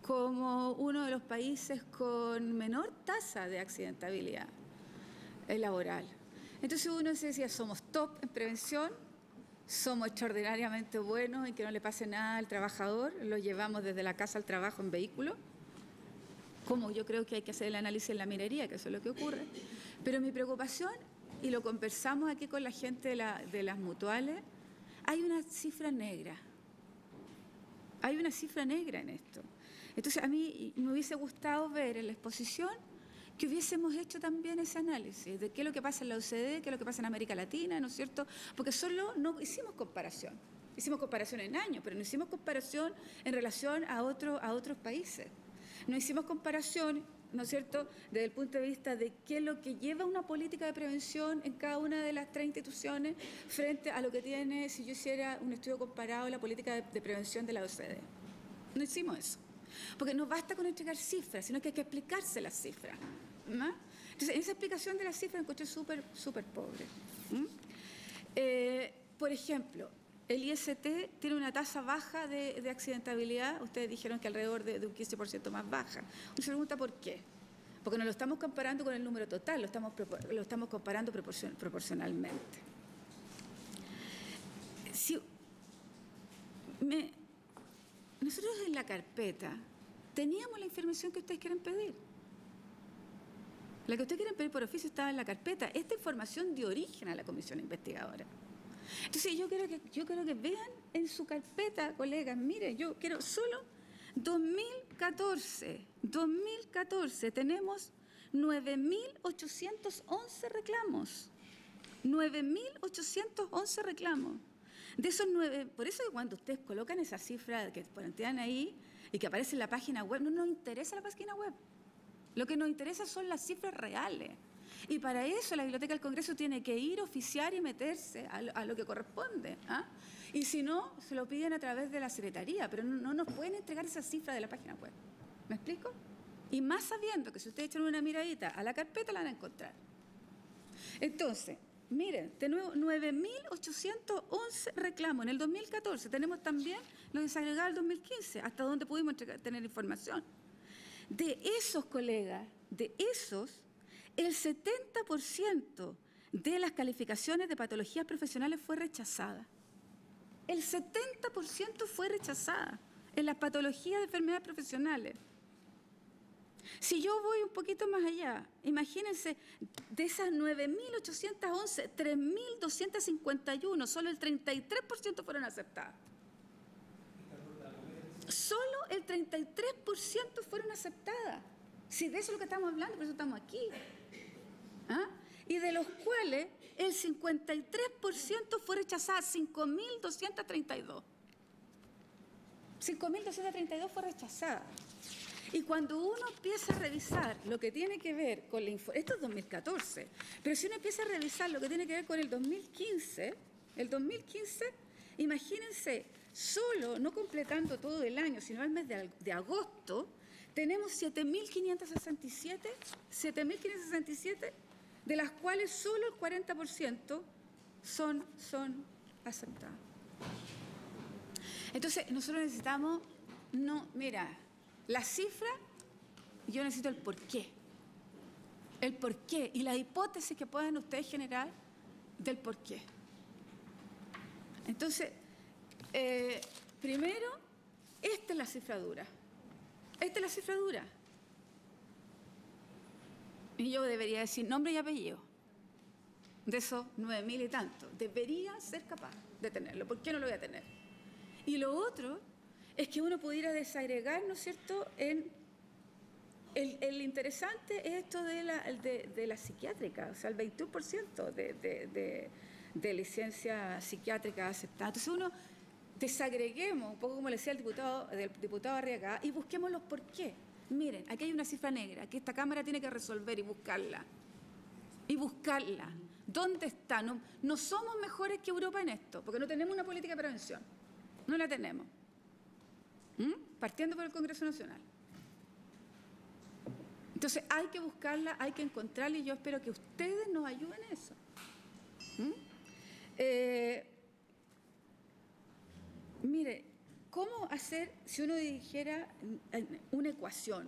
como uno de los países con menor tasa de accidentabilidad laboral. Entonces uno se decía, somos top en prevención, somos extraordinariamente buenos en que no le pase nada al trabajador, lo llevamos desde la casa al trabajo en vehículo, como yo creo que hay que hacer el análisis en la minería, que eso es lo que ocurre. Pero mi preocupación, y lo conversamos aquí con la gente de las mutuales, hay una cifra negra. Hay una cifra negra en esto. Entonces, a mí me hubiese gustado ver en la exposición que hubiésemos hecho también ese análisis de qué es lo que pasa en la OCDE, qué es lo que pasa en América Latina, ¿no es cierto? Porque solo no hicimos comparación. Hicimos comparación en años, pero no hicimos comparación en relación a otros países. No hicimos comparación, ¿no es cierto?, desde el punto de vista de qué es lo que lleva una política de prevención en cada una de las 3 instituciones frente a lo que tiene, si yo hiciera un estudio comparado, la política de prevención de la OCDE. No hicimos eso. Porque no basta con entregar cifras, sino que hay que explicarse las cifras, ¿no? Entonces, en esa explicación de las cifras encontré súper pobre. Por ejemplo, el IST tiene una tasa baja de accidentabilidad. Ustedes dijeron que alrededor de un 15% más baja. Uno se pregunta por qué. Porque no lo estamos comparando con el número total, lo estamos comparando proporcionalmente. Nosotros en la carpeta teníamos la información que ustedes quieren pedir. La que ustedes quieren pedir por oficio estaba en la carpeta. Esta información dio origen a la comisión investigadora. Entonces yo quiero que vean en su carpeta, colegas, miren, yo quiero solo 2014 tenemos 9.811 reclamos. 9.811 reclamos. De esos 9, por eso que cuando ustedes colocan esa cifra que plantean ahí y que aparece en la página web, no nos interesa la página web. Lo que nos interesa son las cifras reales. Y para eso la Biblioteca del Congreso tiene que ir, oficiar y meterse a lo que corresponde. Y si no, se lo piden a través de la Secretaría, pero no nos pueden entregar esa cifra de la página web. ¿Me explico? Y más sabiendo que si ustedes echan una miradita a la carpeta la van a encontrar. Entonces, miren, tenemos 9.811 reclamos en el 2014. Tenemos también los desagregados del 2015, hasta donde pudimos tener información. De esos, colegas, el 70% de las calificaciones de patologías profesionales fue rechazada. El 70% fue rechazada en las patologías de enfermedades profesionales. Si yo voy un poquito más allá, imagínense, de esas 9.811, 3.251, solo el 33% fueron aceptadas. Solo el 33% fueron aceptadas. Si de eso es lo que estamos hablando, por eso estamos aquí. Y de los cuales el 53% fue rechazada, 5.232. 5.232 fue rechazada. Y cuando uno empieza a revisar lo que tiene que ver con esto es 2014, pero si uno empieza a revisar lo que tiene que ver con el 2015, imagínense, solo, no completando todo el año, sino el mes de agosto, tenemos 7.567, de las cuales solo el 40% son aceptadas. Entonces, nosotros necesitamos, la cifra, yo necesito el porqué. El porqué y la hipótesis que puedan ustedes generar del porqué. Entonces, primero, esta es la cifra dura. Esta es la cifra dura. Y yo debería decir nombre y apellido de esos 9.000 y tanto. Debería ser capaz de tenerlo. ¿Por qué no lo voy a tener? Y lo otro es que uno pudiera desagregar, ¿no es cierto?, en el interesante es esto de la psiquiátrica, o sea, el 21% de licencia psiquiátrica aceptada. Entonces uno desagreguemos, un poco como le decía el diputado Arriaga, y busquemos los por qué. Miren, aquí hay una cifra negra que esta Cámara tiene que resolver y buscarla. Y buscarla. ¿Dónde está? No somos mejores que Europa en esto, porque no tenemos una política de prevención. No la tenemos. Partiendo por el Congreso Nacional. Entonces hay que buscarla, hay que encontrarla, y yo espero que ustedes nos ayuden en eso. Mire, ¿cómo hacer si uno dijera una ecuación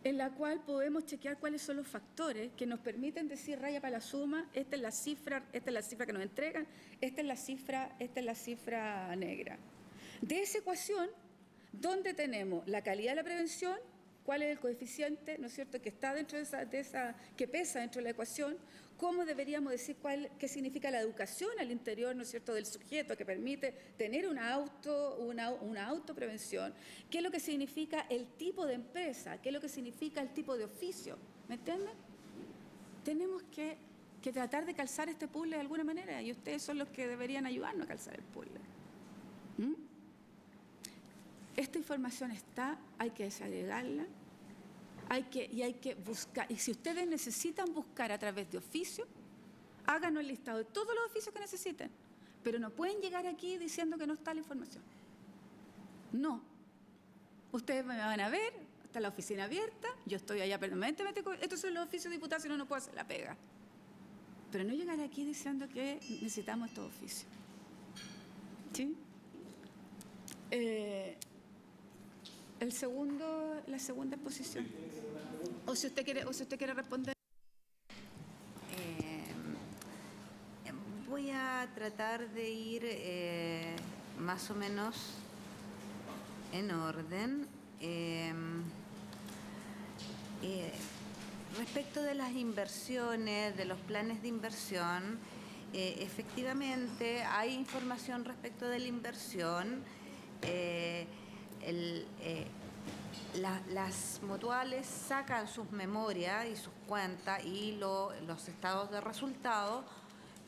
en la cual podemos chequear cuáles son los factores que nos permiten decir raya para la suma, esta es la cifra que nos entregan, esta es la cifra negra? De esa ecuación, ¿dónde tenemos la calidad de la prevención? ¿Cuál es el coeficiente, ¿no es cierto?, que está dentro de esa, que pesa dentro de la ecuación? ¿Cómo deberíamos decir qué significa la educación al interior, ¿no es cierto?, del sujeto, que permite tener una autoprevención? ¿Qué es lo que significa el tipo de empresa? ¿Qué es lo que significa el tipo de oficio? ¿Me entienden? Tenemos que tratar de calzar este puzzle de alguna manera, y ustedes son los que deberían ayudarnos a calzar el puzzle. Esta información está, hay que desagregarla, hay que buscar. Y si ustedes necesitan buscar a través de oficio, háganos el listado de todos los oficios que necesiten. Pero no pueden llegar aquí diciendo que no está la información. No. Ustedes me van a ver, está la oficina abierta, yo estoy allá permanentemente. Estos son los oficios de diputados, si no puedo hacer la pega. Pero no llegar aquí diciendo que necesitamos estos oficios. ¿Sí? La segunda exposición. O si usted quiere responder. Voy a tratar de ir más o menos en orden. Respecto de las inversiones, de los planes de inversión, efectivamente hay información respecto de la inversión. Las mutuales sacan sus memorias y sus cuentas y los estados de resultados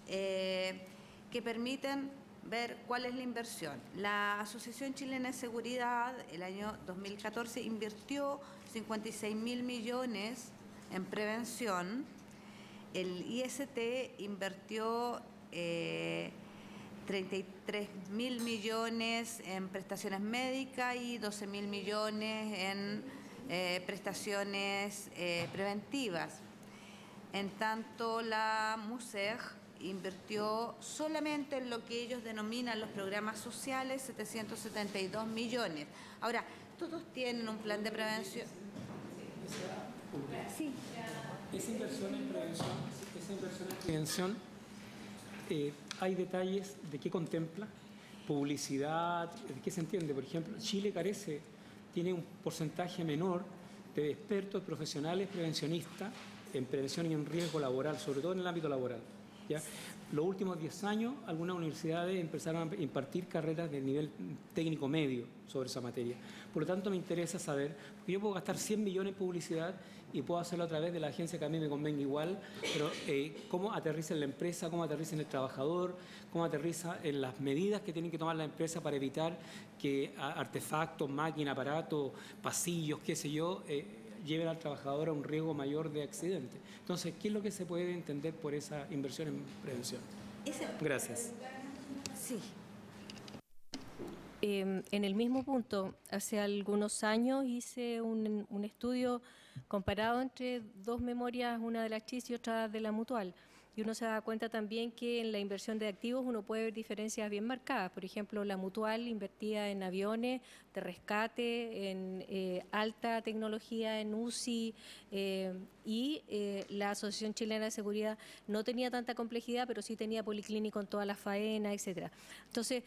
que permiten ver cuál es la inversión. La Asociación Chilena de Seguridad el año 2014 invirtió 56.000 millones en prevención. El IST invirtió 33.000 millones en prestaciones médicas y 12.000 millones en prestaciones preventivas. En tanto, la MUSEG invirtió solamente en lo que ellos denominan los programas sociales 772 millones. Ahora, todos tienen un plan de prevención. Sí. Esa inversión en prevención, hay detalles de qué contempla, publicidad, de qué se entiende. Por ejemplo, Chile tiene un porcentaje menor de expertos profesionales prevencionistas en prevención y en riesgo laboral, sobre todo en el ámbito laboral. ¿Ya? Los últimos 10 años, algunas universidades empezaron a impartir carreras de nivel técnico medio sobre esa materia. Por lo tanto, me interesa saber, porque yo puedo gastar 100 millones en publicidad y puedo hacerlo a través de la agencia que a mí me convenga igual, pero cómo aterriza en la empresa, cómo aterriza en el trabajador, cómo aterriza en las medidas que tienen que tomar la empresa para evitar que artefactos, máquinas, aparatos, pasillos, qué sé yo, lleven al trabajador a un riesgo mayor de accidente. Entonces, ¿qué es lo que se puede entender por esa inversión en prevención? Gracias. Sí. En el mismo punto, hace algunos años hice un estudio comparado entre dos memorias, una de la CHIS y otra de la Mutual. Y uno se da cuenta también que en la inversión de activos uno puede ver diferencias bien marcadas. Por ejemplo, la Mutual invertía en aviones de rescate, en alta tecnología, en UCI, y la Asociación Chilena de Seguridad no tenía tanta complejidad, pero sí tenía policlínico en todas las faenas, etcétera. Entonces,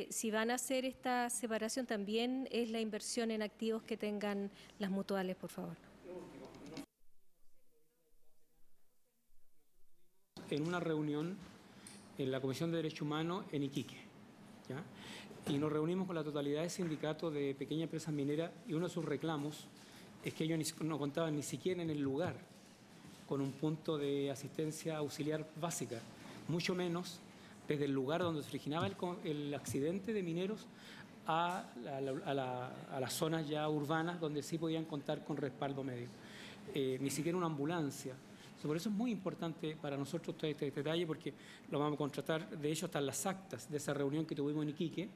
si van a hacer esta separación, también es la inversión en activos que tengan las mutuales, por favor. En una reunión en la Comisión de Derechos Humanos en Iquique, ¿ya? Y nos reunimos con la totalidad de sindicatos de pequeñas empresas mineras, y uno de sus reclamos es que ellos no contaban ni siquiera en el lugar con un punto de asistencia auxiliar básica. mucho menos desde el lugar donde se originaba el accidente de mineros a las zonas ya urbanas donde sí podían contar con respaldo médico. Ni siquiera una ambulancia. Por eso es muy importante para nosotros este detalle, porque lo vamos a contratar. De hecho, están las actas de esa reunión que tuvimos en Iquique,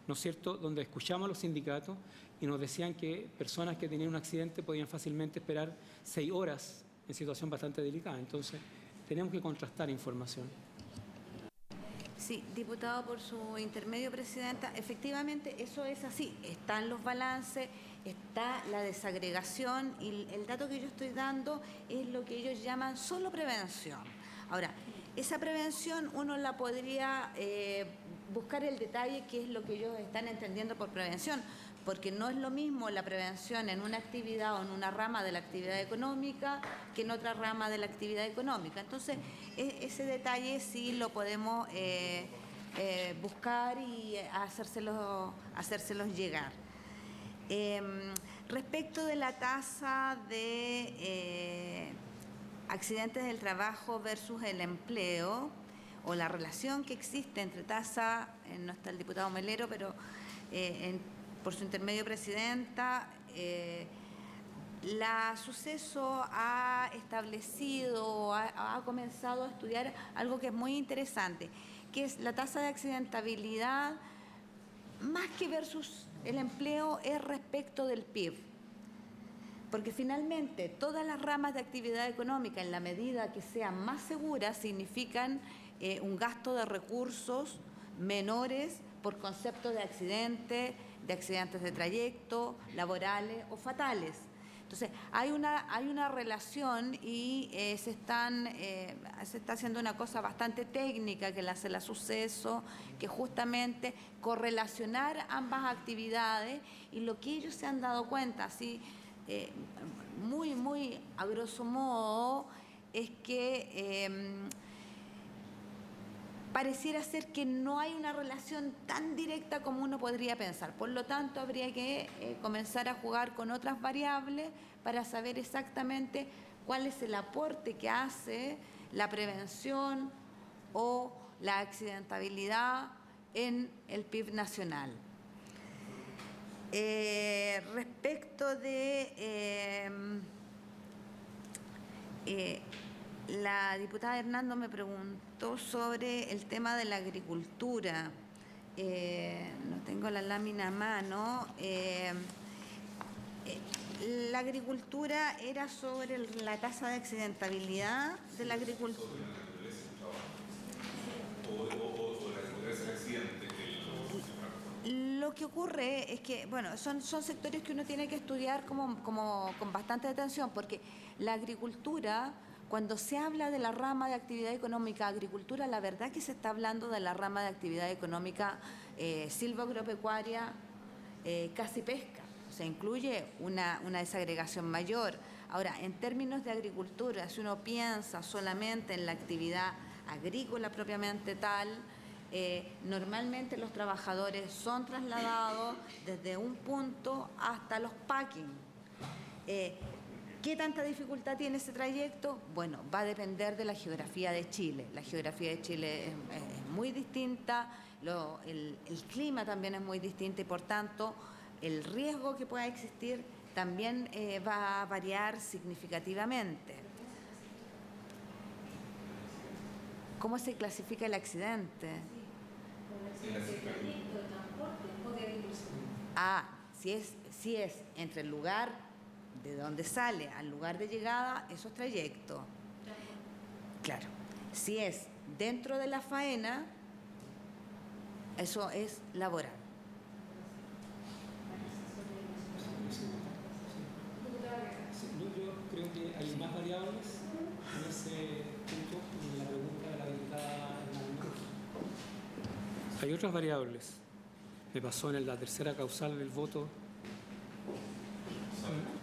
¿no es cierto?, donde escuchamos a los sindicatos y nos decían que personas que tenían un accidente podían fácilmente esperar 6 horas en situación bastante delicada. Entonces, tenemos que contrastar información. Sí, diputado, por su intermedio, presidenta, efectivamente eso es así. Están los balances, está la desagregación y el dato que yo estoy dando es lo que ellos llaman solo prevención. Ahora, esa prevención uno la podría buscar el detalle, qué es lo que ellos están entendiendo por prevención, porque no es lo mismo la prevención en una actividad o en una rama de la actividad económica que en otra rama de la actividad económica. Entonces, ese detalle sí lo podemos buscar y hacérselos llegar. Respecto de la tasa de accidentes del trabajo versus el empleo, o la relación que existe entre tasa, no está el diputado Melero, pero por su intermedio, presidenta, la Suceso ha establecido, ha comenzado a estudiar algo que es muy interesante, que es la tasa de accidentabilidad, más que versus el empleo, es respecto del PIB. Porque finalmente todas las ramas de actividad económica, en la medida que sean más seguras, significan un gasto de recursos menores por concepto de accidentes de trayecto, laborales o fatales. Entonces, hay una relación y se está haciendo una cosa bastante técnica que la hace la Suceso, que justamente correlacionar ambas actividades, y lo que ellos se han dado cuenta, así muy a grosso modo, es que pareciera ser que no hay una relación tan directa como uno podría pensar. Por lo tanto, habría que comenzar a jugar con otras variables para saber exactamente cuál es el aporte que hace la prevención o la accidentabilidad en el PIB nacional. Respecto de la diputada Hernando me preguntó sobre el tema de la agricultura. No tengo la lámina a mano. La agricultura era sobre la tasa de accidentabilidad de la agricultura. Lo que ocurre es que, bueno, son sectores que uno tiene que estudiar como con bastante atención, porque la agricultura, cuando se habla de la rama de actividad económica agricultura, la verdad que se está hablando de la rama de actividad económica silvoagropecuaria, casi pesca. O sea, incluye una desagregación mayor. Ahora, en términos de agricultura, si uno piensa solamente en la actividad agrícola propiamente tal, normalmente los trabajadores son trasladados desde un punto hasta los packing. ¿Qué tanta dificultad tiene ese trayecto? Bueno, va a depender de la geografía de Chile. La geografía de Chile es muy distinta, el clima también es muy distinto y por tanto el riesgo que pueda existir también va a variar significativamente. ¿Cómo se clasifica el accidente? Si es entre el lugar de donde sale al lugar de llegada, eso es trayecto. Claro. Si es dentro de la faena, eso es laboral. Yo creo que hay más variables en ese punto, en la pregunta de la diputada Hernández. Hay otras variables. Me pasó en la tercera causal del voto.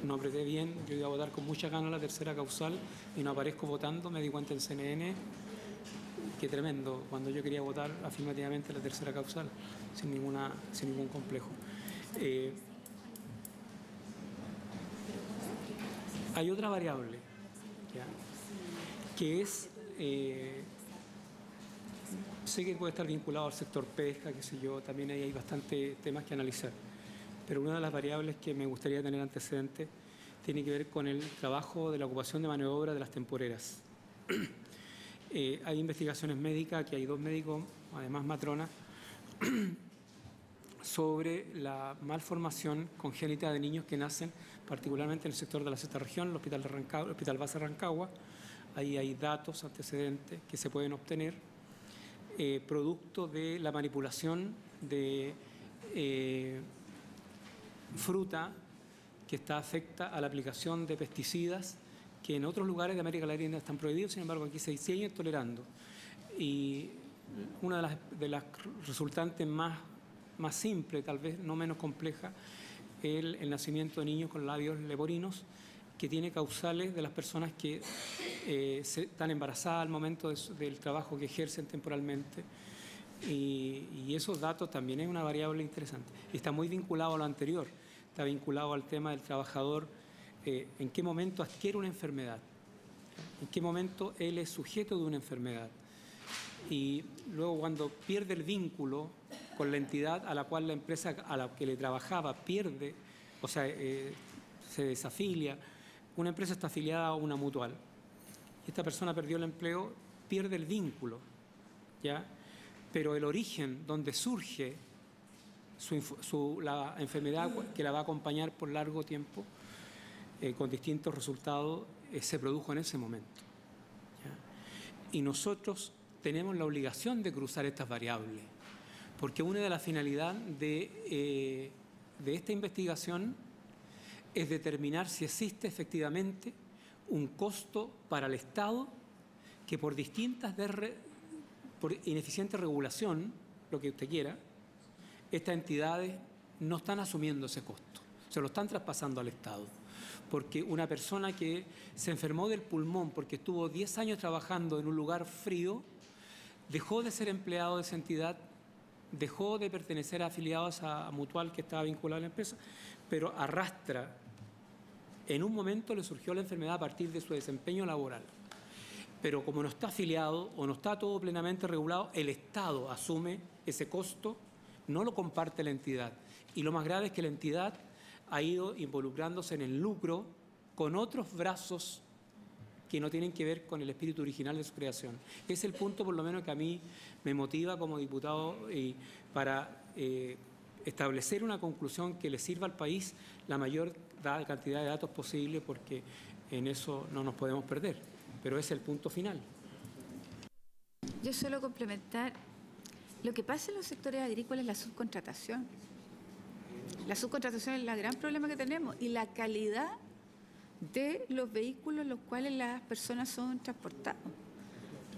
No apreté bien, yo iba a votar con mucha gana la tercera causal y no aparezco votando, me di cuenta en CNN. Qué tremendo, cuando yo quería votar afirmativamente la tercera causal, sin ningún complejo. Hay otra variable, ¿ya?, que es sé que puede estar vinculado al sector pesca, qué sé yo, también ahí hay bastantes temas que analizar. Pero una de las variables que me gustaría tener antecedentes tiene que ver con el trabajo de la ocupación de mano de obra de las temporeras. Hay investigaciones médicas, aquí hay 2 médicos, además matronas, sobre la malformación congénita de niños que nacen, particularmente en el sector de la sexta región, el Hospital Base Rancagua. Ahí hay datos, antecedentes que se pueden obtener, producto de la manipulación de fruta que está afecta a la aplicación de pesticidas que en otros lugares de América Latina están prohibidos, sin embargo aquí se siguen tolerando. Y una de las resultantes más simple, tal vez no menos compleja, el nacimiento de niños con labios leporino, que tiene causales de las personas que están embarazadas al momento del trabajo que ejercen temporalmente. Y esos datos también es una variable interesante. Y está muy vinculado a lo anterior, está vinculado al tema del trabajador, en qué momento adquiere una enfermedad, en qué momento él es sujeto de una enfermedad. Y luego cuando pierde el vínculo con la entidad a la cual la empresa a la que le trabajaba pierde, o sea, se desafilia, una empresa está afiliada a una mutual. Esta persona perdió el empleo, pierde el vínculo, ¿ya? Pero el origen donde surge la enfermedad que la va a acompañar por largo tiempo, con distintos resultados, se produjo en ese momento, ¿ya? Y nosotros tenemos la obligación de cruzar estas variables, porque una de las finalidades de esta investigación es determinar si existe efectivamente un costo para el Estado que por ineficiente regulación, lo que usted quiera, estas entidades no están asumiendo ese costo, se lo están traspasando al Estado. Porque una persona que se enfermó del pulmón porque estuvo 10 años trabajando en un lugar frío, dejó de ser empleado de esa entidad, dejó de pertenecer a afiliados a mutual que estaba vinculada a la empresa, pero arrastra, en un momento le surgió la enfermedad a partir de su desempeño laboral. Pero como no está afiliado o no está todo plenamente regulado, el Estado asume ese costo, no lo comparte la entidad. Y lo más grave es que la entidad ha ido involucrándose en el lucro con otros brazos que no tienen que ver con el espíritu original de su creación. Es el punto, por lo menos, que a mí me motiva como diputado para establecer una conclusión que le sirva al país la mayor cantidad de datos posible, porque en eso no nos podemos perder. Pero es el punto final. Yo suelo complementar, lo que pasa en los sectores agrícolas es la subcontratación. La subcontratación es el gran problema que tenemos, y la calidad de los vehículos en los cuales las personas son transportadas.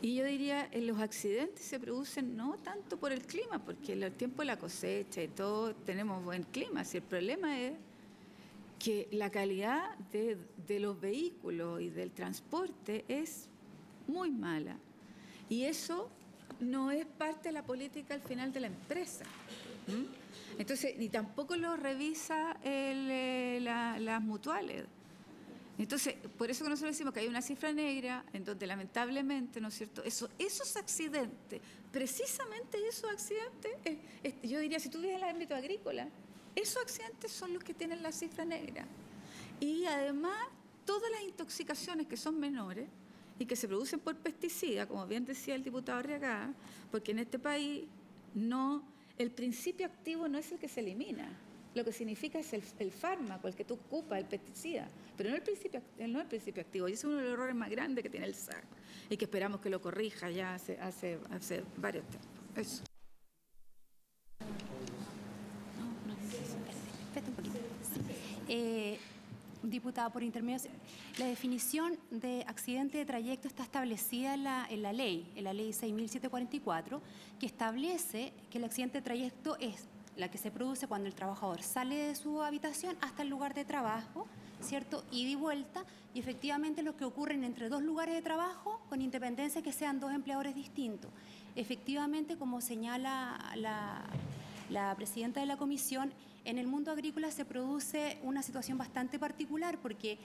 Y yo diría, los accidentes se producen no tanto por el clima, porque en el tiempo de la cosecha y todo tenemos buen clima. Si el problema es que la calidad de los vehículos y del transporte es muy mala. Y eso no es parte de la política al final de la empresa. Entonces, ni tampoco lo revisa las mutuales. Entonces, por eso que nosotros decimos que hay una cifra negra en donde lamentablemente, ¿no es cierto?, esos accidentes, precisamente esos accidentes, yo diría, si tú ves el ámbito agrícola, esos accidentes son los que tienen la cifra negra. Y además, todas las intoxicaciones que son menores y que se producen por pesticidas, como bien decía el diputado Arriagada, porque en este país el principio activo no es el que se elimina. Lo que significa es el fármaco, el que tú ocupas, el pesticida, pero no el principio activo. Y ese es uno de los errores más grandes que tiene el SAC y que esperamos que lo corrija ya hace varios tiempos. Eso. Diputada, por intermedio, la definición de accidente de trayecto está establecida en la ley 6.744, que establece que el accidente de trayecto es la que se produce cuando el trabajador sale de su habitación hasta el lugar de trabajo, ¿cierto? Ida y vuelta, y efectivamente lo que ocurre entre dos lugares de trabajo, con independencia que sean dos empleadores distintos. Efectivamente, como señala la presidenta de la comisión, en el mundo agrícola se produce una situación bastante particular, porque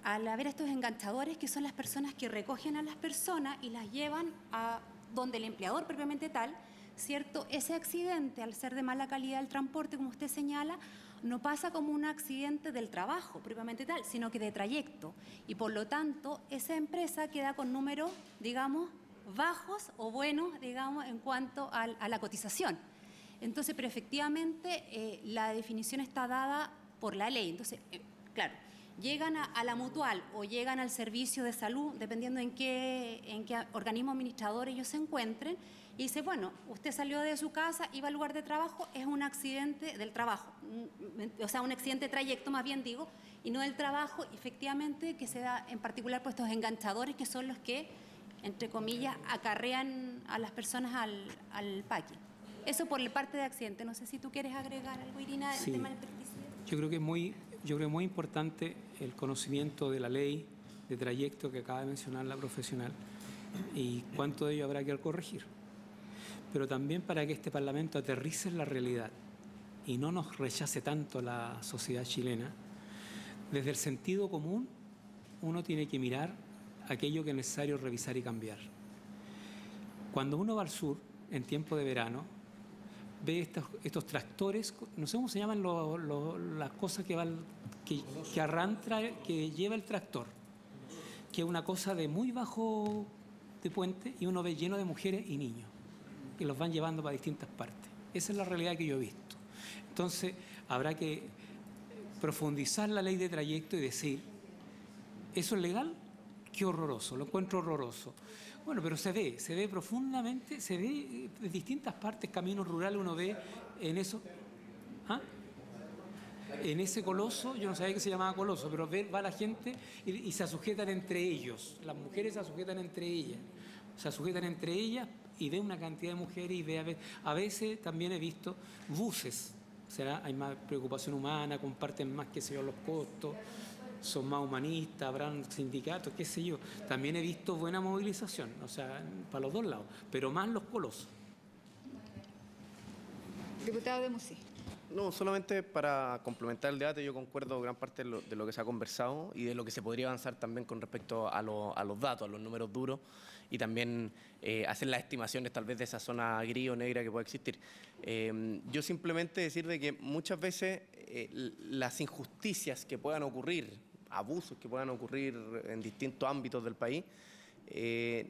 al haber estos enganchadores, que son las personas que recogen a las personas y las llevan a donde el empleador propiamente tal, ¿cierto? Ese accidente, al ser de mala calidad del transporte, como usted señala, no pasa como un accidente del trabajo propiamente tal, sino que de trayecto. Y por lo tanto, esa empresa queda con números, digamos, bajos o buenos, digamos, en cuanto a la cotización. Entonces, pero efectivamente, la definición está dada por la ley. Entonces, claro, llegan a la mutual o llegan al servicio de salud, dependiendo en qué organismo administrador ellos se encuentren, y dice, bueno, usted salió de su casa, iba al lugar de trabajo, es un accidente del trabajo, o sea, un accidente de trayecto, más bien digo, y no del trabajo, efectivamente, que se da en particular por estos enganchadores, que son los que, entre comillas, acarrean a las personas al parking. Eso por la parte de accidente. No sé si tú quieres agregar algo, Irina, del tema del pesticida. Yo creo que es muy importante el conocimiento de la ley de trayecto que acaba de mencionar la profesional y cuánto de ello habrá que corregir. Pero también para que este Parlamento aterrice en la realidad y no nos rechace tanto la sociedad chilena, desde el sentido común uno tiene que mirar aquello que es necesario revisar y cambiar. Cuando uno va al sur, en tiempo de verano, ve estos tractores, no sé cómo se llaman las cosas que arrastra, que lleva el tractor, que es una cosa de muy bajo de puente, y uno ve lleno de mujeres y niños, y los van llevando para distintas partes. Esa es la realidad que yo he visto. Entonces, habrá que profundizar la ley de trayecto y decir, ¿eso es legal? Qué horroroso, lo encuentro horroroso. Bueno, pero se ve profundamente, se ve de distintas partes, caminos rurales, uno ve en eso. ¿Ah? En ese coloso, yo no sabía que se llamaba coloso, pero va la gente y se sujetan entre ellos. Las mujeres se sujetan entre ellas. Y ve una cantidad de mujeres y ve a veces también he visto buses. O sea, hay más preocupación humana, comparten más, qué sé yo, los costos, son más humanistas, habrán sindicatos, qué sé yo. También he visto buena movilización, o sea, para los dos lados, pero más los colosos. Diputado de Musi. No, solamente para complementar el debate, yo concuerdo gran parte de lo que se ha conversado y de lo que se podría avanzar también con respecto a los datos, a los números duros, y también hacer las estimaciones tal vez de esa zona gris o negra que pueda existir. Yo simplemente decir de que muchas veces las injusticias que puedan ocurrir, abusos que puedan ocurrir en distintos ámbitos del país,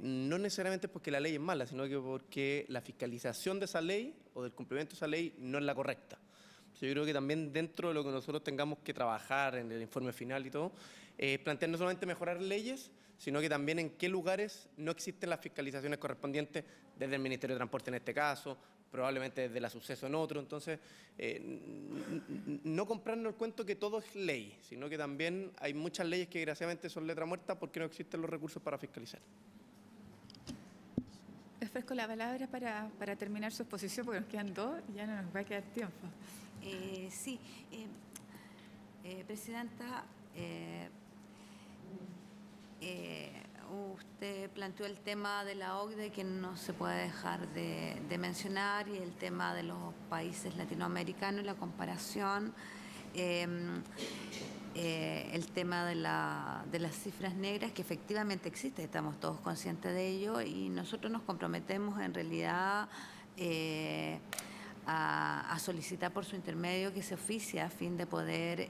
no necesariamente porque la ley es mala, sino que porque la fiscalización de esa ley o del cumplimiento de esa ley no es la correcta. Yo creo que también dentro de lo que nosotros tengamos que trabajar en el informe final y todo, plantear no solamente mejorar leyes, sino que también en qué lugares no existen las fiscalizaciones correspondientes desde el Ministerio de Transporte en este caso, probablemente desde la Suceso en otro. Entonces, no comprarnos el cuento que todo es ley, sino que también hay muchas leyes que desgraciadamente son letra muerta porque no existen los recursos para fiscalizar. Les ofrezco la palabra para terminar su exposición, porque nos quedan dos y ya no nos va a quedar tiempo. Sí, Presidenta, usted planteó el tema de la OCDE que no se puede dejar de mencionar, y el tema de los países latinoamericanos y la comparación, el tema de las cifras negras, que efectivamente existe, estamos todos conscientes de ello, y nosotros nos comprometemos en realidad a solicitar por su intermedio que se oficie a fin de poder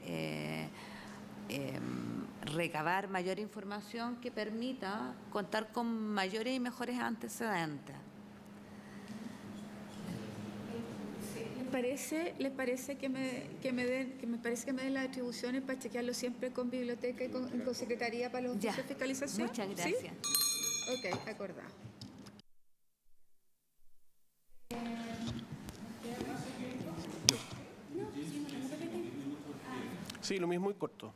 recabar mayor información que permita contar con mayores y mejores antecedentes. ¿Les parece que me den las atribuciones para chequearlo siempre con biblioteca y con secretaría para los oficios de fiscalización? Muchas gracias. ¿Sí? Ok, acordado. Sí, lo mismo, muy corto.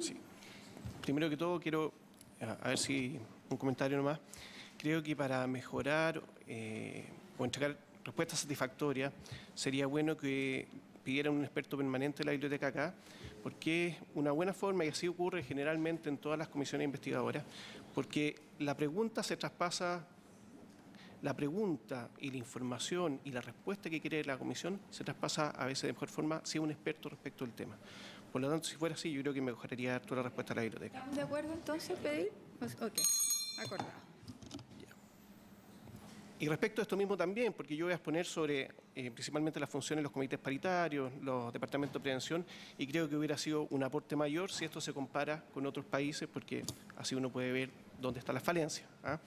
Sí. Primero que todo, quiero, a ver si un comentario nomás. Creo que para mejorar o entregar respuestas satisfactorias, sería bueno que pidieran un experto permanente de la biblioteca acá, porque es una buena forma, y así ocurre generalmente en todas las comisiones investigadoras, porque la pregunta se traspasa, la pregunta y la información y la respuesta que quiere la comisión se traspasa a veces de mejor forma si es un experto respecto del tema. Por lo tanto, si fuera así, yo creo que mejoraría toda la respuesta a la biblioteca. ¿Estamos de acuerdo entonces, pedir? Ok, acordado. Y respecto a esto mismo también, porque yo voy a exponer sobre principalmente las funciones de los comités paritarios, los departamentos de prevención, y creo que hubiera sido un aporte mayor si esto se compara con otros países, porque así uno puede ver dónde está la falencia. ¿Ah?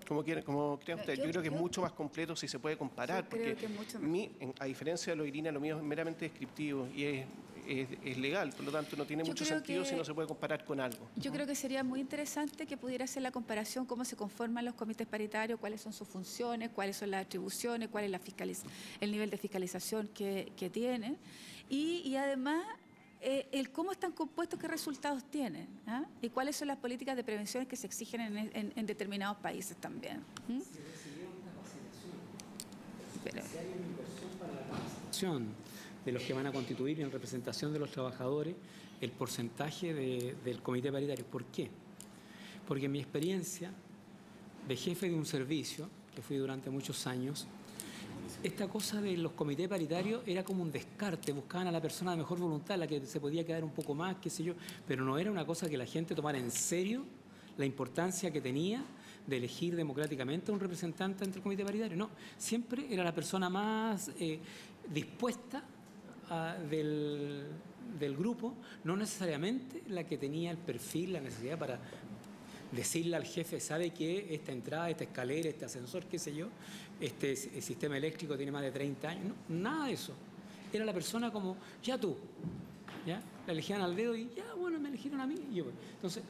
Como crean ustedes, yo creo que es mucho más completo si se puede comparar, porque a diferencia de lo de Irina, lo mío es meramente descriptivo y es legal, por lo tanto no tiene mucho sentido si no se puede comparar con algo. Yo creo que sería muy interesante que pudiera hacer la comparación, cómo se conforman los comités paritarios, cuáles son sus funciones, cuáles son las atribuciones, cuál es el nivel de fiscalización que tienen y además el cómo están compuestos, qué resultados tienen, ¿ah? Y cuáles son las políticas de prevención que se exigen en determinados países también. Pero si hay una inversión para la capacitación de los que van a constituir en representación de los trabajadores el porcentaje del comité paritario. ¿Por qué? Porque en mi experiencia de jefe de un servicio, que fui durante muchos años, esta cosa de los comités paritarios era como un descarte, buscaban a la persona de mejor voluntad, la que se podía quedar un poco más, qué sé yo, pero no era una cosa que la gente tomara en serio la importancia que tenía de elegir democráticamente a un representante ante el comité paritario. No, siempre era la persona más dispuesta del grupo, no necesariamente la que tenía el perfil, la necesidad para decirle al jefe, sabe que esta entrada, esta escalera, este ascensor, qué sé yo, este sistema eléctrico tiene más de 30 años. No, nada de eso. Era la persona como, ya tú, ¿ya? La elegían al dedo y ya, bueno, me eligieron a mí. Y yo, entonces,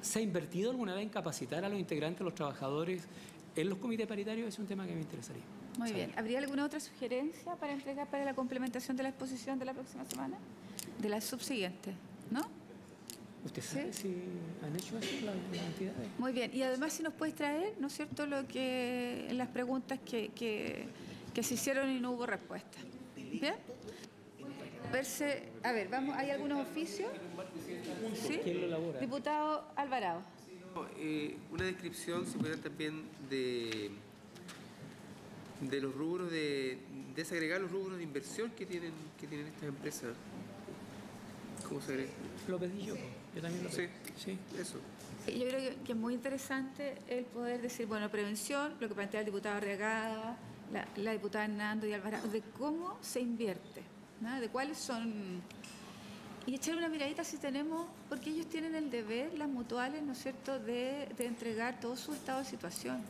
¿se ha invertido alguna vez en capacitar a los integrantes, a los trabajadores en los comités paritarios? Es un tema que me interesaría. Muy bien. ¿Habría alguna otra sugerencia para entregar para la complementación de la exposición de la próxima semana? De la subsiguiente, ¿no? ¿Usted sabe si han hecho eso las entidades? Muy bien. Y además si nos puedes traer, ¿no es cierto?, las preguntas que se hicieron y no hubo respuesta. ¿Bien? A ver, vamos, ¿hay algunos oficios? ¿Sí? ¿Quién lo elabora? Diputado Alvarado. Una descripción, si pudiera, también de los rubros, de desagregar los rubros de inversión que tienen estas empresas. ¿Cómo se agrega? Lo pedí yo también lo pedí. Sí, eso. Yo creo que es muy interesante el poder decir, bueno, prevención, lo que plantea el diputado Arriagada, la diputada Hernando y Alvarado, de cómo se invierte, ¿no? De cuáles son... Y echar una miradita si tenemos, porque ellos tienen el deber, las mutuales, ¿no es cierto?, de entregar todo su estado de situación.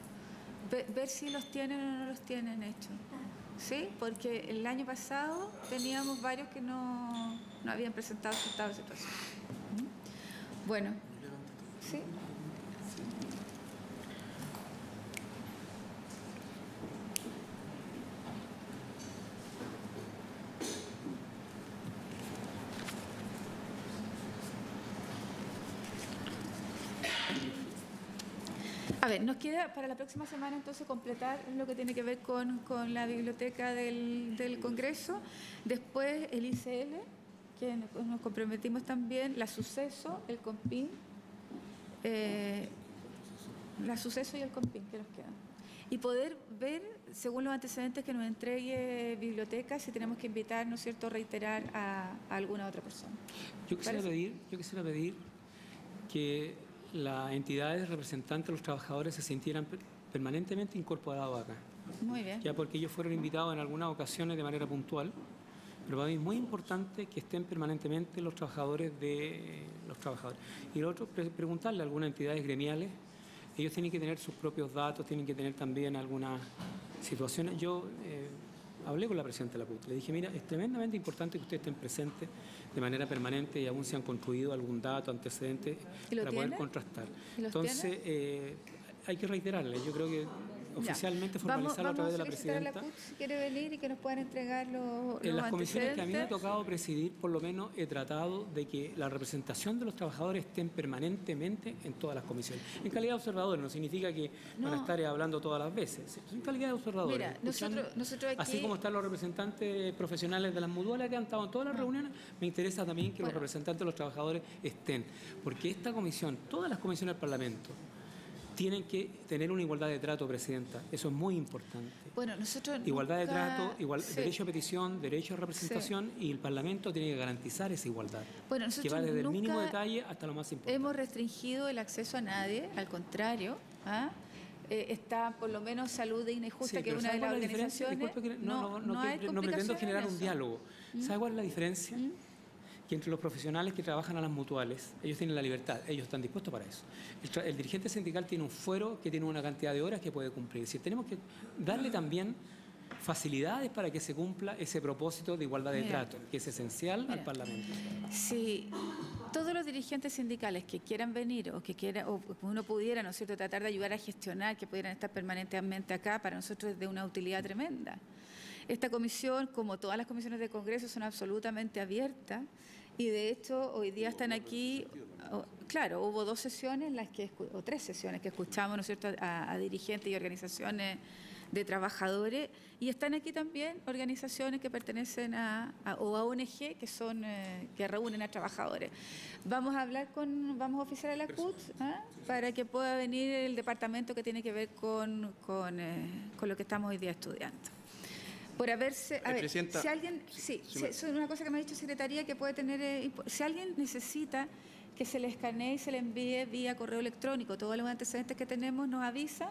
Ver si los tienen o no los tienen hechos. ¿Sí? Porque el año pasado teníamos varios que no habían presentado su estado de situación. Bueno, ¿sí? A ver, nos queda para la próxima semana entonces completar lo que tiene que ver con la biblioteca del Congreso, después el ICL, que nos comprometimos también, la Suceso, el COMPIN, la Suceso y el COMPIN que nos quedan. Y poder ver, según los antecedentes que nos entregue biblioteca, si tenemos que invitar, ¿no es cierto?, reiterar a alguna otra persona. Yo quisiera pedir que las entidades representantes de los trabajadores se sintieran permanentemente incorporados acá. Muy bien. Ya porque ellos fueron invitados en algunas ocasiones de manera puntual, pero para mí es muy importante que estén permanentemente los trabajadores Y lo otro, preguntarle a algunas entidades gremiales, ellos tienen que tener sus propios datos, tienen que tener también algunas situaciones. Yo hablé con la presidenta de la CUT, le dije, mira, es tremendamente importante que ustedes estén presentes de manera permanente y aún se han construido algún dato, antecedente para poder contrastar. Entonces, hay que reiterarle, yo creo que oficialmente formalizarlo a través de la presidenta. Vamos a solicitar a la CUT si quiere venir y que nos puedan entregar los En las comisiones que a mí me ha tocado presidir, por lo menos he tratado de que la representación de los trabajadores estén permanentemente en todas las comisiones. En calidad de observadores, no significa que van a estar hablando todas las veces. En calidad de observadores. Mira, nosotros aquí... Así como están los representantes profesionales de las mutuales que han estado en todas las reuniones, me interesa también que los representantes de los trabajadores estén. Porque esta comisión, todas las comisiones del Parlamento, tienen que tener una igualdad de trato, Presidenta. Eso es muy importante. Bueno, nosotros Igualdad de nunca- trato, sí. derecho a petición, derecho a representación, y el Parlamento tiene que garantizar esa igualdad, Bueno, que nosotros va desde el mínimo nunca detalle hasta lo más importante. hemos restringido el acceso a nadie, al contrario. ¿Ah? Está por lo menos Salud Digna y Justa, Sí, que es pero una de ¿sabe las cuál es la diferencia? organizaciones. Disculpe que no hay no pretendo complicación generar en un eso. diálogo. ¿Sabe cuál es la diferencia? Que entre los profesionales que trabajan a las mutuales, ellos tienen la libertad, ellos están dispuestos para eso. El dirigente sindical tiene un fuero que tiene una cantidad de horas que puede cumplir. Es decir, tenemos que darle también facilidades para que se cumpla ese propósito de igualdad de Mira. trato, que es esencial al Mira. Parlamento. Si todos los dirigentes sindicales que quieran venir o que quieran, o uno pudiera, ¿no es cierto?, tratar de ayudar a gestionar, que pudieran estar permanentemente acá, para nosotros es de una utilidad tremenda. Esta comisión, como todas las comisiones de Congreso, son absolutamente abiertas y de hecho hoy día están aquí, claro, hubo 2 sesiones, o 3 sesiones que escuchamos, ¿no es cierto?, a dirigentes y organizaciones de trabajadores, y están aquí también organizaciones que pertenecen o a ONG que son que reúnen a trabajadores. Vamos a oficiar a la CUT para que pueda venir el departamento que tiene que ver con lo que estamos hoy día estudiando. Por haberse, a ver, Presidenta, si alguien, eso es una cosa que me ha dicho Secretaría que puede tener, si alguien necesita que se le escanee y se le envíe vía correo electrónico todos los antecedentes que tenemos, nos avisan.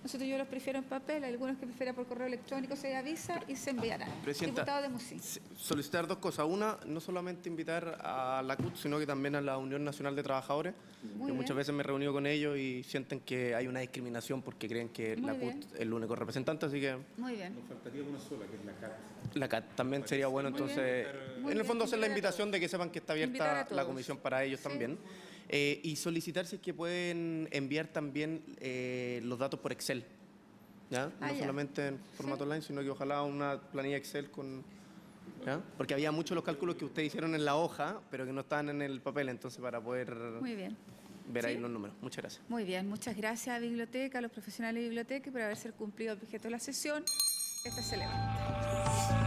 Nosotros yo los prefiero en papel, algunos que prefieran por correo electrónico, se avisa y se enviará. Presidenta, Diputado de Musi. solicitar 2 cosas. Una, no solamente invitar a la CUT, sino que también a la Unión Nacional de Trabajadores, Muy que muchas bien. veces me he reunido con ellos y sienten que hay una discriminación porque creen que Muy la bien. CUT es el único representante, así que Muy bien. Faltaría una sola, que es la CAT. la CAT también sería bueno. Muy bien. Entonces, Muy en el bien, fondo hacer la invitar a invitación todos. de que sepan que está Invitar a abierta la todos. comisión para ellos Sí. también. Y solicitar si es que pueden enviar también los datos por Excel. ¿Ya? Ah, No ya. solamente en formato online, sino que ojalá una planilla Excel con... ¿ya? Porque había muchos los cálculos que ustedes hicieron en la hoja, pero que no estaban en el papel, entonces para poder Muy bien. ver ahí ¿Sí? los números. Muchas gracias. Muy bien, muchas gracias a Biblioteca, a los profesionales de Biblioteca, por haberse cumplido el objeto de la sesión. Esta se levanta.